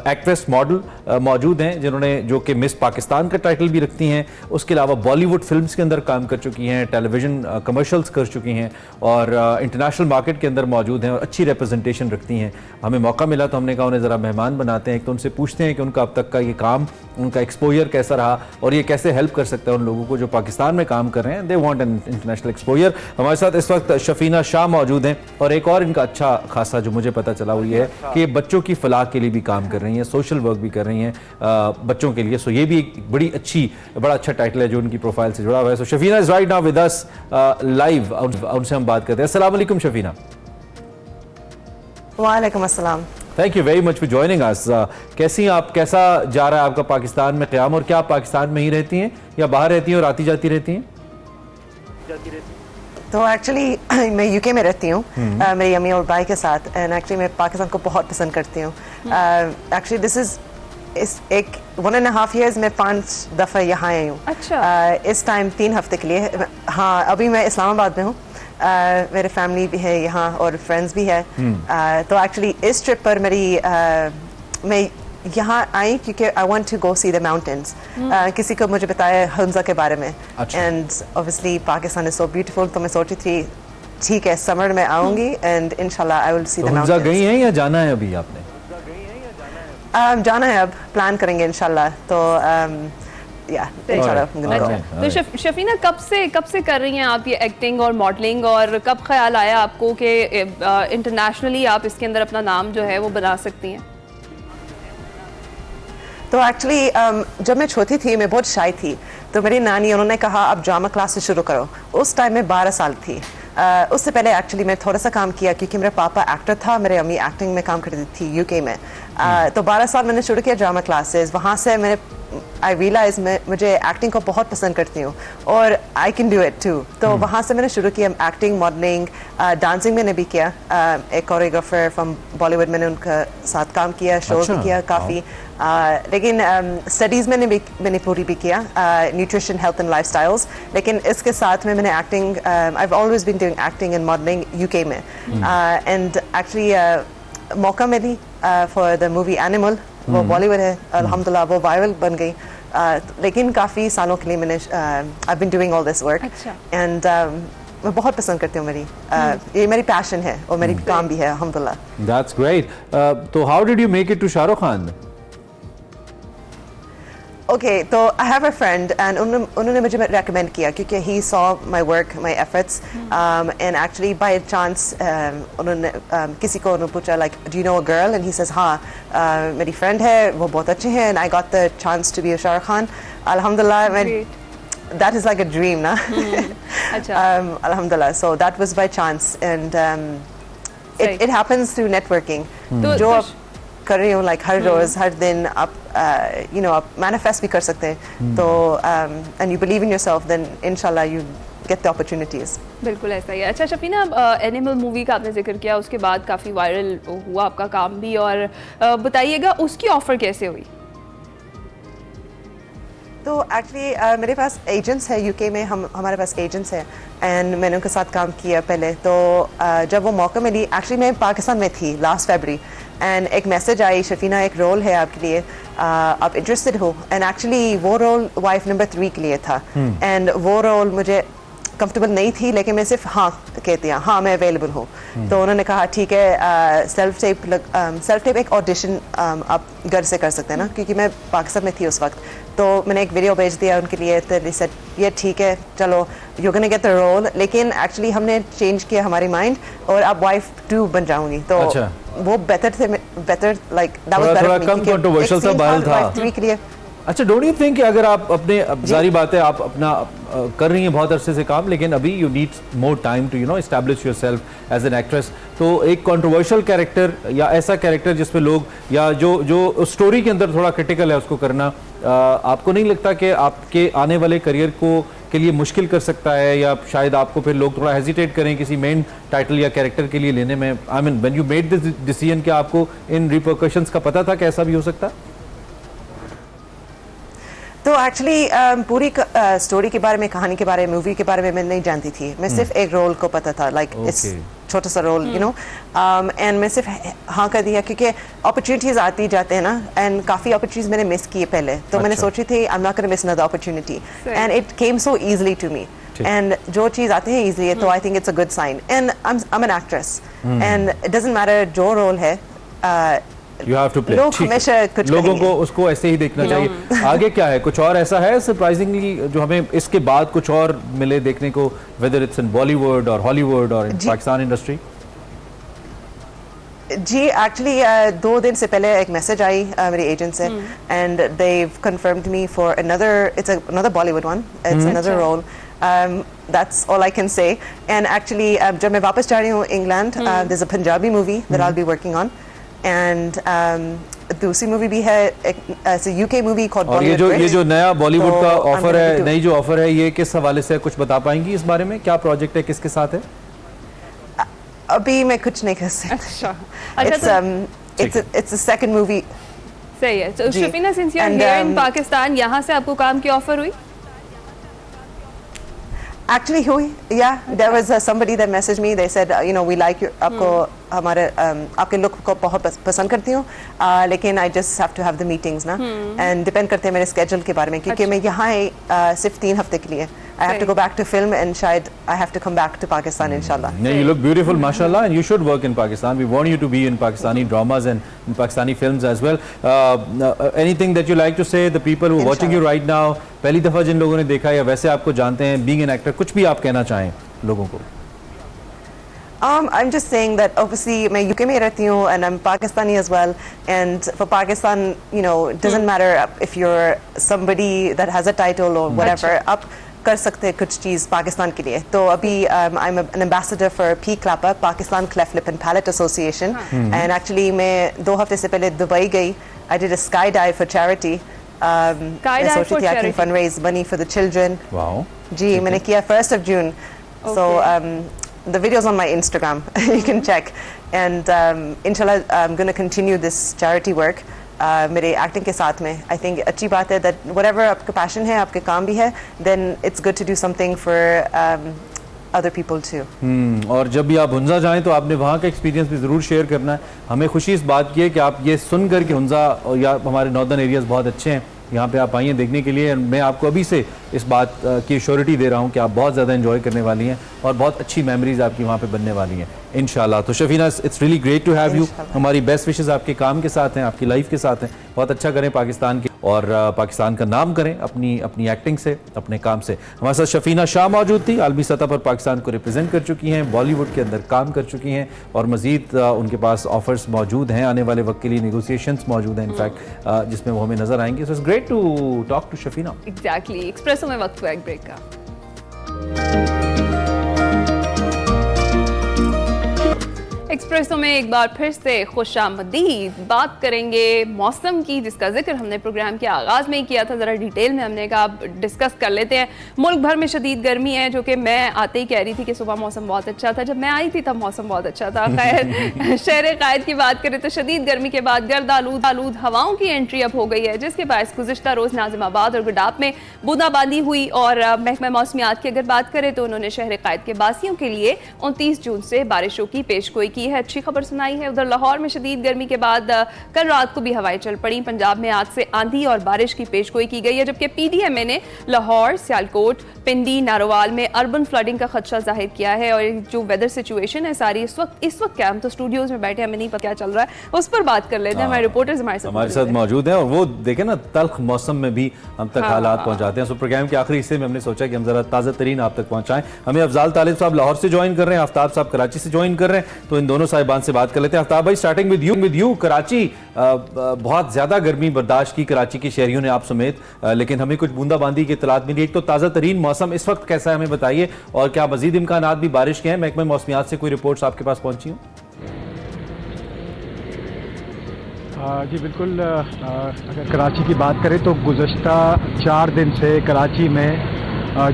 एक्ट्रेस मॉडल मौजूद हैं जिन्होंने, जो कि मिस पाकिस्तान का टाइटल भी रखती हैं, उसके अलावा बॉलीवुड फिल्म्स के अंदर काम कर चुकी हैं, टेलीविज़न कमर्शल्स कर चुकी हैं, और इंटरनेशनल मार्केट के अंदर मौजूद हैं और अच्छी रिप्रेजेंटेशन रखती हैं। हमें मौका मिला तो हमने कहा उन्हें ज़रा मेहमान बनाते हैं, तो उनसे पूछते हैं कि उनका अब तक का ये काम, उनका एक्सपोजर कैसा रहा और ये कैसे हेल्प कर सकता है उन लोगों को जो पाकिस्तान में काम कर रहे हैं, they want an international exposure. हमारे साथ इस वक्त शफीना शाह मौजूद हैं, और एक और इनका अच्छा खासा जो मुझे पता चला वो ये है कि ये बच्चों की फलाह के लिए भी काम कर रही हैं, सोशल वर्क भी कर रही हैं बच्चों के लिए। सो ये भी एक बड़ा अच्छा टाइटल है जो उनकी प्रोफाइल से जुड़ा हुआ है। So Shafina is right now with us live, उनसे हम बात करते हैं। अस्सलाम वालेकुम शफीना।
वालेकुम अस्सलाम।
Thank you very much for joining us. कैसी हैं आप, कैसा जा रहा है आपका पाकिस्तान में क़याम, और क्या आप पाकिस्तान में ही रहती हैं या बाहर रहती हैं और आती जाती रहती हैं?
तो एक्चुअली मैं यूके में रहती हूँ मेरी अम्मी और भाई के साथ, एंड एक्चुअली मैं पाकिस्तान को बहुत पसंद करती हूँ। एक्चुअली दिस इज एक 1.5 years में 5 दफ़ा यहाँ आई हूँ।
अच्छा।
इस टाइम 3 हफ्ते के लिए। हाँ, अभी मैं इस्लामाबाद में हूँ, मेरे फैमिली भी है यहाँ और फ्रेंड्स भी है। तो एक्चुअली इस ट्रिप पर मैं यहाँ आई क्योंकि I want to go see the mountains. किसी को मुझे बताया हमजा के बारे में, and obviously Pakistan is so beautiful, तो मैं सोची थी ठीक है समर में आऊंगी एंड इंशाल्लाह I will see the
Hamza
mountains.
गई हैं या जाना है अभी आपने?
जाना है, अब प्लान करेंगे इंशाल्लाह, तो या इंशाल्लाह I'm gonna go.
अच्छा, तो शफीना कब से कर रही हैं आप ये एक्टिंग और मॉडलिंग, और कब ख्याल आया आपको कि इंटरनेशनली आप इसके अंदर अपना नाम जो है वो बना सकती हैं?
तो एक्चुअली जब मैं छोटी थी मैं बहुत शाई थी, तो मेरी नानी उन्होंने कहा अब ड्रामा क्लासेस शुरू करो। उस टाइम में 12 साल थी। उससे पहले एक्चुअली मैं थोड़ा सा काम किया क्योंकि मेरा पापा एक्टर था, मेरे अम्मी एक्टिंग में काम करती थी यूके में। तो 12 साल मैंने शुरू किया ड्रामा क्लासेस। वहाँ से मैंने आई रियलाइज मुझे एक्टिंग को बहुत पसंद करती हूँ और I can do it too. तो वहाँ से मैंने शुरू किया एक्टिंग, मॉडलिंग, डांसिंग मैंने भी किया। एक कोरियोग्राफर फ्रॉम बॉलीवुड मैंने उनके साथ काम किया, शोज भी किया काफ़ी। लेकिन स्टडीज़ मैंने पूरी भी किया, न्यूट्रिशन, हेल्थ एंड लाइफस्टाइल्स। लेकिन इसके साथ में मैंने acting, I have always been doing acting and modelling UK में। एंड एक्चुअली मौका मिली फॉर द मूवी एनिमल, वो बॉलीवुड है, अल्हम्दुलिल्लाह वो वायरल बन गई। लेकिन काफ़ी सालों के लिए मैंने I been doing all this work, and मैं बहुत पसंद करती हूँ। ये मेरी पैशन है और मेरी काम भी है अल्हम्दुलिल्लाह।
That's great. तो how did you make it to Shahrukh Khan?
Okay, तो I have a friend and उन्होंने मुझे recommend किया क्योंकि he saw my work, my efforts, and actually by chance उन्होंने किसी को उन्होंने पूछा like do you know a girl, and he says हाँ मेरी friend है, वो बहुत अच्छे हैं, and I got the chance to be a Shah Rukh Khan. Alhamdulillah, that is like a dream ना। Alhamdulillah, so that was by chance, and it happens through networking. जो आप कर रही हूँ लाइक हर रोज हर दिन आप यू नो आप मैनिफेस्ट भी कर सकते हैं, तो and you believe in yourself, then इंशाल्लाह यू गेट द अपॉर्चुनिटीज।
बिल्कुल ऐसा ही है। अच्छा शफीना, एनिमल मूवी का आपने जिक्र किया, उसके बाद काफ़ी वायरल हुआ आपका काम भी, और बताइएगा उसकी ऑफर कैसे हुई?
तो एक्चुअली मेरे पास एजेंट्स है यूके में, हमारे पास एजेंट्स हैं, एंड मैंने उनके साथ काम किया पहले। तो जब वो मौका मिली, एक्चुअली मैं पाकिस्तान में थी लास्ट फरवरी, एंड एक मैसेज आई, शफीना एक रोल है आपके लिए, आप इंटरेस्टेड हो? एंड एक्चुअली वो रोल वाइफ नंबर 3 के लिए था, एंड वो रोल मुझे कंफर्टेबल नहीं थी, लेकिन मैं सिर्फ हाँ कहती हूँ, हाँ मैं अवेलेबल हूँ। तो उन्होंने कहा ठीक है, सेल्फ टेप एक ऑडिशन आप घर से कर सकते हैं ना, क्योंकि मैं पाकिस्तान में थी उस वक्त। तो मैंने एक वीडियो भेज दिया उनके लिए, तो they said ये ठीक है चलो you gonna get the role, लेकिन एक्चुअली हमने चेंज किया हमारी माइंड और अब वाइफ 2 बन जाऊंगी। तो वो better like that was better,
come controversial सा वायरल था।
3 के लिए।
अच्छा, डोंट यू थिंक कि अगर आप अपने, जारी बात है आप अपना कर रही हैं बहुत अरसे से काम, लेकिन अभी you need more time to you know establish yourself as an actress, तो एक कंट्रोवर्शियल कैरेक्टर या ऐसा कैरेक्टर जिसमें लोग, या जो स्टोरी के अंदर थोड़ा क्रिटिकल है उसको करना, आपको नहीं लगता कि आपके आने वाले करियर के लिए मुश्किल कर सकता है, या शायद आपको फिर लोग थोड़ा हेजिटेट करें किसी मेन टाइटल या कैरेक्टर के लिए लेने में? I mean when you made this decision, क्या आपको इन रिपरकशंस का पता था कि ऐसा भी हो सकता?
तो एक्चुअली पूरी स्टोरी के बारे में, कहानी के बारे में, मूवी के बारे में मैं नहीं जानती थी। मैं सिर्फ एक रोल को पता था, लाइक इस छोटा सा रोल यू नो, एंड मैं सिर्फ हाँ कर दिया क्योंकि अपॉर्चुनिटीज आती जाते हैं ना, एंड काफ़ी अपॉर्चुनिटीज मैंने मिस किए पहले, तो मैंने सोची थी I am not gonna miss another opportunity, and it came so easily to me. And जो चीज़ आती है इजीली, तो I think it's a good sign, and I am an actress, and it doesn't matter जो रोल है,
You have to play.
लोग हमेशा कुछ
लोगों को उसको ऐसे ही देखना चाहिए। आगे क्या है, कुछ और ऐसा है सरप्राइजिंगली जो हमें इसके बाद कुछ और मिले देखने को, वेदर इट्स इन बॉलीवुड और हॉलीवुड और इन पाकिस्तान इंडस्ट्री?
जी एक्चुअली 2 दिन से पहले एक मैसेज आई मेरी एजेंट से, and they confirmed me for another Bollywood one, it's another role, that's all I can say. And actually जब मैं वापस जा रही हूँ England, there's a Punjabi movie that I'll be working on, and दूसरी मूवी भी है एक यूके मूवी called
Bollywood। और ये जो नया बॉलीवुड का ऑफर है, नई जो ऑफर है, ये किस हवाले से, कुछ बता पाएंगी इस बारे में? क्या प्रोजेक्ट है, किसके साथ है?
अभी मैं कुछ नहीं कर सकती। It's a second movie।
सही है। तो Shafina, since you are here in Pakistan, यहाँ से आपको काम की ऑफर हुई?
Actually, हुई, yeah. There was somebody that messaged me. They said, you know, we like you. आपको हमारे आपके look को बहुत पसंद करती हूँ. लेकिन I just have to have the meetings ना. And depend करते हैं मेरे schedule के बारे में क्योंकि मैं यहाँ सिर्फ 3 हफ्ते के लिए. I have to go back to film and शायद I have to come back to Pakistan inshallah.
Yeah, you look beautiful, mashallah, and you should work in Pakistan. We want you to be in Pakistani dramas and in Pakistani films as well. Anything that you like to say, the people who are watching you right now, पहली दफा जिन लोगों ने देखा या वैसे आपको जानते हैं, being an actor, कुछ भी आप कहना चाहें लोगों को?
I'm just saying that obviously मैं UK में रहती हूँ and I'm Pakistani as well, and for Pakistan, you know, it doesn't matter if you're somebody that has a title or whatever, आप कर सकते हैं कुछ चीज़ पाकिस्तान के लिए. तो अभी I'm an ambassador for PCLAPA, Pakistan Cleft Lip and Palate Association, and actually मैं 2 हफ्ते से पहले दुबई गई. I did a skydive for charity. मैं सोची थी I can fundraise money for the children.
Wow.
जी मैंने किया 1st of June. So the video's on my Instagram. You can check. And inshallah I'm going to continue this charity work. मेरे एक्टिंग के साथ में आई थिंक अच्छी बात है दैट व्हाटएवर आपका पैशन है आपके काम भी है then it's good to do something for other people too.
और जब भी आप हुंजा जाएं तो आपने वहाँ का एक्सपीरियंस भी ज़रूर शेयर करना है. हमें खुशी इस बात की है कि आप ये सुनकर कि हुंजा या हमारे नॉर्दर्न एरियाज़ बहुत अच्छे हैं, यहाँ पे आप आइए देखने के लिए. मैं आपको अभी से इस बात की श्योरिटी दे रहा हूँ कि आप बहुत ज़्यादा एंजॉय करने वाली हैं और बहुत अच्छी मेमोरीज आपकी वहाँ पे बनने वाली हैं इंशाल्लाह. तो Shafina, it's really great to have you. हमारी बेस्ट विशेस आपके काम के साथ हैं, आपकी लाइफ के साथ हैं. बहुत अच्छा करें पाकिस्तान के और पाकिस्तान का नाम करें अपनी एक्टिंग से, अपने काम से. हमारे साथ शफीना शाह मौजूद थी. आलमी सतह पर पाकिस्तान को रिप्रेजेंट कर चुकी हैं, बॉलीवुड के अंदर काम कर चुकी हैं और मज़ीद उनके पास ऑफर्स मौजूद हैं आने वाले वक्त के लिए. नेगोशिएशंस मौजूद हैं इनफैक्ट जिसमें वो हमें नजर आएंगे. So it's great to talk to Shafina.
Exactly. Expresso में वक्त हुआ एक ब्रेक का. एक्सप्रेसो में एक बार फिर से खुशामदीद. बात करेंगे मौसम की जिसका जिक्र हमने प्रोग्राम के आगाज़ में ही किया था. ज़रा डिटेल में हमने कहा डिस्कस कर लेते हैं. मुल्क भर में शदीद गर्मी है जो कि मैं आते ही कह रही थी कि सुबह मौसम बहुत अच्छा था. जब मैं आई थी तब मौसम बहुत अच्छा था. खैर शहर कायद की बात करें तो शदीद गर्मी के बाद गर्द आलूद हवाओं की एंट्री अब हो गई है जिसके बायस गुज़िश्ता रोज़ नाजिमाबाद और गुडाप में बूंदाबांदी हुई. और महकमा मौसमियात की अगर बात करें तो उन्होंने शहर कायद के बासियों के लिए 29 जून से बारिशों की पेशगोई की है. अच्छी खबर सुनाई है. उधर लाहौर में शदीद गर्मी के बाद कल रात को भी हवाएं चल पड़ी. पंजाब में आज से आंधी और बारिश की पेशगोई की गई है जबकि PDMA ने लाहौर, सियालकोट, पिंडी, नारोवाल में अर्बन फ्लडिंग का खदशा जाहिर किया है. और जो वेदर सिचुएशन है सारी इस वक्त क्या हम तो स्टूडियोज में बैठे, हमें नहीं पता क्या चल रहा है, उस पर बात कर लेते हैं. हमारे रिपोर्टर्स हमारे साथ
मौजूद हैं और वो देखें ना तल्ख मौसम में भी हम तक हालात पहुंचाते हैं. सो प्रोग्राम के आखिरी हिस्से में हमने सोचा कि हम जरा ताज़ा तरीन आप तक पहुंचाएं. हमें अफजाल तालिब साहब लाहौर से ज्वाइन कर रहे हैं, आफ्ताब साहब कराची से ज्वाइन कर रहे हैं. तो इन दोनों साहिबान से बात कर लेते हैं. आफ्ताब भाई, स्टार्टिंग विद यू. कराची बहुत ज्यादा गर्मी बर्दाश्त की कराची के शहरियों ने आप समेत, लेकिन हमें कुछ बूंदाबांदी की इत्तलात मिली. एक तो ताज़ा तरीन मौसम इस वक्त कैसा है हमें बताइए और क्या मजीद इम्कानात भी बारिश के हैं? महकमा मौसमियात से कोई रिपोर्ट्स आपके पास पहुंची हूँ?
जी बिल्कुल. अगर कराची की बात करें तो गुज़श्ता 4 दिन से कराची में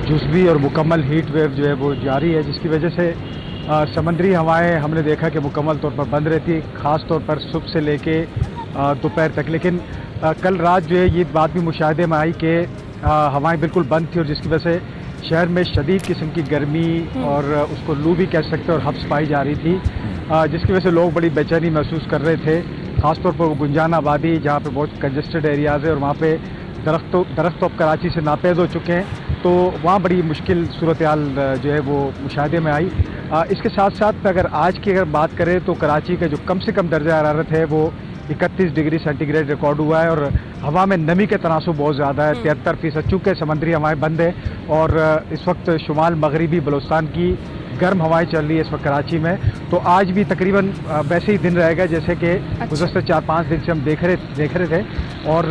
जुज़वी और मुकम्मल हीट वेव जो है वो जारी है जिसकी वजह से समंदरी हवाएं हमने देखा कि मुकम्मल तौर पर बंद रहती, ख़ास तौर पर सुबह से लेके दोपहर तक. लेकिन कल रात जो है ये बात भी मुशाहिदे में आई कि हवाएं बिल्कुल बंद थी और जिसकी वजह से शहर में शदीद किस्म की गर्मी और उसको लू भी कह सकते हैं और हब्स पाई जा रही थी जिसकी वजह से लोग बड़ी बेचैनी महसूस कर रहे थे. ख़ासतौर पर वो गुंजान आबादी जहाँ पे बहुत कंजस्टेड एरियाज़ है और वहाँ पे दरख्त तो अब कराची से नापेद हो चुके हैं तो वहाँ बड़ी मुश्किल सूरत हाल जो है वो मुशाहिदे में आई. इसके साथ साथ अगर आज की अगर बात करें तो कराची का जो कम से कम दर्जा हरारत है वो 31 डिग्री सेंटीग्रेड रिकॉर्ड हुआ है और हवा में नमी के तनासुब बहुत ज़्यादा है. 73% चूँकि समंदरी हवाएं बंद है और इस वक्त शुमाल मगरिबी बलूचिस्तान की गर्म हवाएं चल रही है इस वक्त कराची में. तो आज भी तकरीबन वैसे ही दिन रहेगा जैसे कि गुज़श्ता 4-5 दिन से हम देख रहे थे और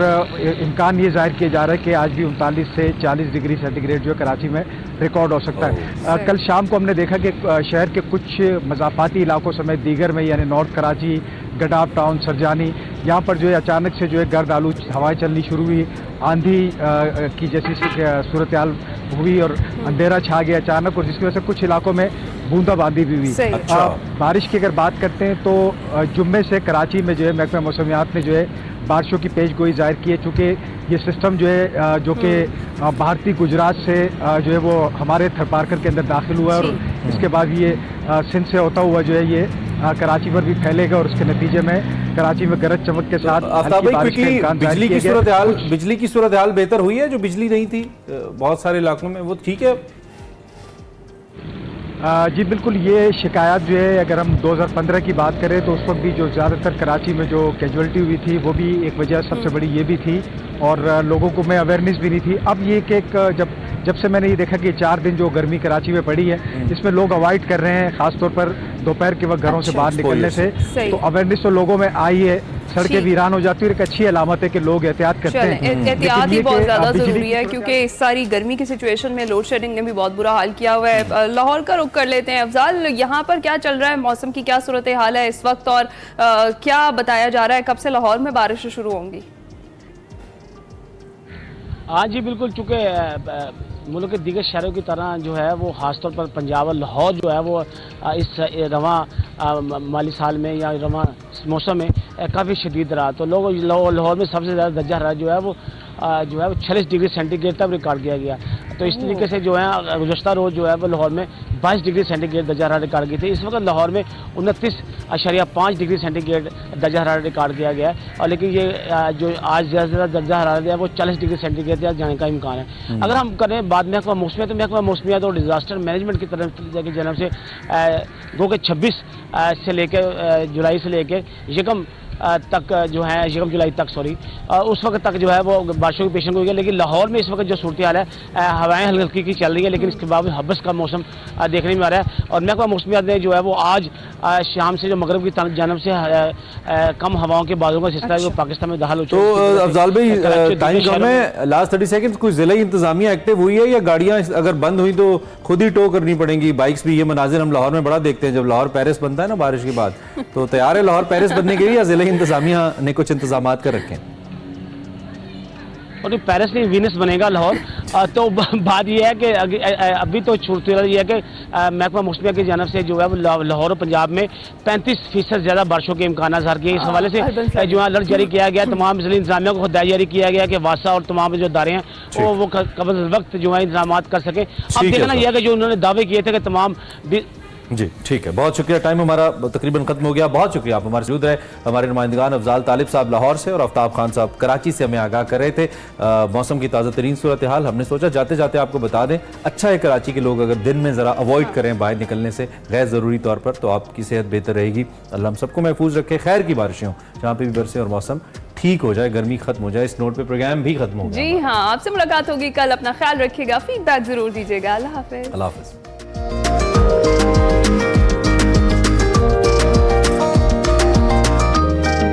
इम्कान ये जाहिर किया जा रहा है कि आज भी 39 से 40 डिग्री सेंटीग्रेड जो है कराची में रिकॉर्ड हो सकता है. कल शाम को हमने देखा कि शहर के कुछ मज़ाफ़ाती इलाकों समेत दीगर में यानी नॉर्थ कराची, गडाब टाउन, सरजानी यहाँ पर जो है अचानक से जो है गर्द आलूद हवाएं चलनी शुरू हुई. आंधी की जैसी सूरत हाल हुई और अंधेरा छा गया अचानक और जिसकी वजह से कुछ इलाकों में बूंदाबांदी भी हुई. बारिश की अगर बात करते हैं तो जुम्मे से कराची में जो है महकमा मौसमियात ने जो है बारिशों की पेशगोई जाहिर की है, चूँकि ये सिस्टम जो है जो कि भारतीय गुजरात से जो है वो हमारे थरपारकर के अंदर दाखिल हुआ है और इसके बाद ये सिंध से होता हुआ जो है ये कराची पर भी फैलेगा और उसके नतीजे में कराची में गरज चमक के साथ
आफ्ताब भाई, क्योंकि बिजली की सूरत हाल बेहतर हुई है, जो बिजली नहीं थी बहुत सारे इलाकों में, वो ठीक है?
जी बिल्कुल, ये शिकायत जो है अगर हम 2015 की बात करें तो उस वक्त भी जो ज़्यादातर कराची में जो कैजुअलिटी हुई थी वो भी एक वजह सबसे बड़ी ये भी थी और लोगों को में अवेयरनेस भी नहीं थी। अब ये कि जब से मैंने ये देखा कि 4 दिन जो गर्मी कराची में पड़ी है इसमें लोग अवॉइड कर रहे हैं, खासतौर पर दोपहर के वक्त घरों से बाहर निकलने से, तो अवेयरनेस तो लोगों में आई है। सड़कें वीरान हो जाती है और एक अच्छी अलामत है कि लोग एहतियात करते हैं।
एहतियात ही बहुत ज़्यादा ज़रूरी है क्योंकि इस सारी गर्मी की सिचुएशन में लोड शेडिंग ने भी बहुत बुरा हाल किया हुआ है। लाहौर का रुख कर लेते हैं। अफजाल, यहाँ पर क्या चल रहा है, मौसम की क्या सूरत हाल है इस वक्त और क्या बताया जा रहा है, कब से लाहौर में बारिश शुरू होंगी?
हाँ जी बिल्कुल, चूँकि मुल्क के दीगर शहरों की तरह जो है वो ख़ासतौर पर पंजाब और लाहौर जो है वो इस रवां माली साल में या रवां मौसम में काफ़ी शदीद रहा। तो लाहौर में सबसे ज़्यादा दर्जा हरारत जो है वो 46 डिग्री सेंटीग्रेड तक रिकॉर्ड किया गया। तो इस तरीके से जो है गुज़श्ता रोज़ जो है वो लाहौर में 22 डिग्री सेंटीग्रेड दर्जा हरारत रिकॉर्ड की थी। इस वक्त लाहौर में 29.5 डिग्री सेंटीग्रेड दर्जा हरारत रिकॉर्ड किया गया है और लेकिन ये जो आज ज़्यादा दर्जा हरारत है वो 40 डिग्री सेंटीग्रेड तक जाने का इम्कान है। अगर हम करें बाद महकमा मौसमियात, तो महकमा मौसमियात और डिज़ास्टर मैनेजमेंट की तरफ की जनब से गो के 26 से लेकर जुलाई से लेकर यकम तक जो है यकम जुलाई तक उस वक्त तक जो है वो बारिशों की पेशन होगी। लेकिन लाहौर में इस वक्त जो सूरत हाल है, हवाएं हल्की हल्की की चल रही है लेकिन इसके बावजूद हब्स का मौसम देखने में आ रहा है। और महकमा मौसमियात ने जो है वो आज शाम से जो मगरब की जानब से कम हवाओं के बादलों का सिलसिला जो पाकिस्तान में दाखिल हो चुका है।
तो अफजाल भाई, टाइम कम है, लास्ट 30 सेकंड, कोई जिला इंतजामिया एक्टिव हुई है या गाड़ियां अगर बंद हुई तो खुद ही टो करनी पड़ेंगी? बाइक्स भी, ये मनाजिर हम लाहौर में बड़ा देखते हैं जब लाहौर पेरिस बनता है ना बारिश के बाद, तो तैयार है लाहौर पेरिस बनने के लिए या जिला इंतजामिया ने कुछ इंतजाम कर रखे हैं?
और पेरिस नहीं, वीनस बनेगा लाहौर। तो बात यह है कि अभी तो सूरत ये है कि महकमा मौसमिया की जानब से जो है वो लाहौर और पंजाब में 35% ज़्यादा बारिशों के इम्कान ज़ाहिर किए। इस हवाले से जो है अलर्ट जारी किया गया, तमाम ज़िला इंतजामिया को हिदायत जारी किया गया कि वासा और तमाम जो इदारे हैं वो कबल वक्त जो है इंतजाम कर सकें। अब देखना यह है कि जो उन्होंने दावे किए थे कि तमाम
जी ठीक है, बहुत शुक्रिया। टाइम हमारा तकरीबन खत्म हो गया। बहुत शुक्रिया, आप हमारे मौजूद रहे। हमारे नुमाइंदगान अफजाल तालिब साहब लाहौर से और आफ्ताब खान साहब कराची से हमें आगाह कर रहे थे मौसम की ताज़ा तरीन सूरत हाल। हमने सोचा जाते जाते आपको बता दें, अच्छा है कराची के लोग अगर दिन में ज़रा अवॉइड करें बाहर निकलने से गैर ज़रूरी तौर पर, तो आपकी सेहत बेहतर रहेगी। अल्लाह हम सबको महफूज रखे, खैर की बारिशें हों जहाँ पर भी बरसें और मौसम ठीक हो जाए, गर्मी खत्म हो जाए। इस नोट पे प्रोग्राम भी खत्म हो गया।
जी हाँ, आपसे मुलाकात होगी कल। अपना ख्याल रखिएगा, फीडबैक जरूर दीजिएगा। अल्लाह हाफिज़।
अल्लाह हाफिज़।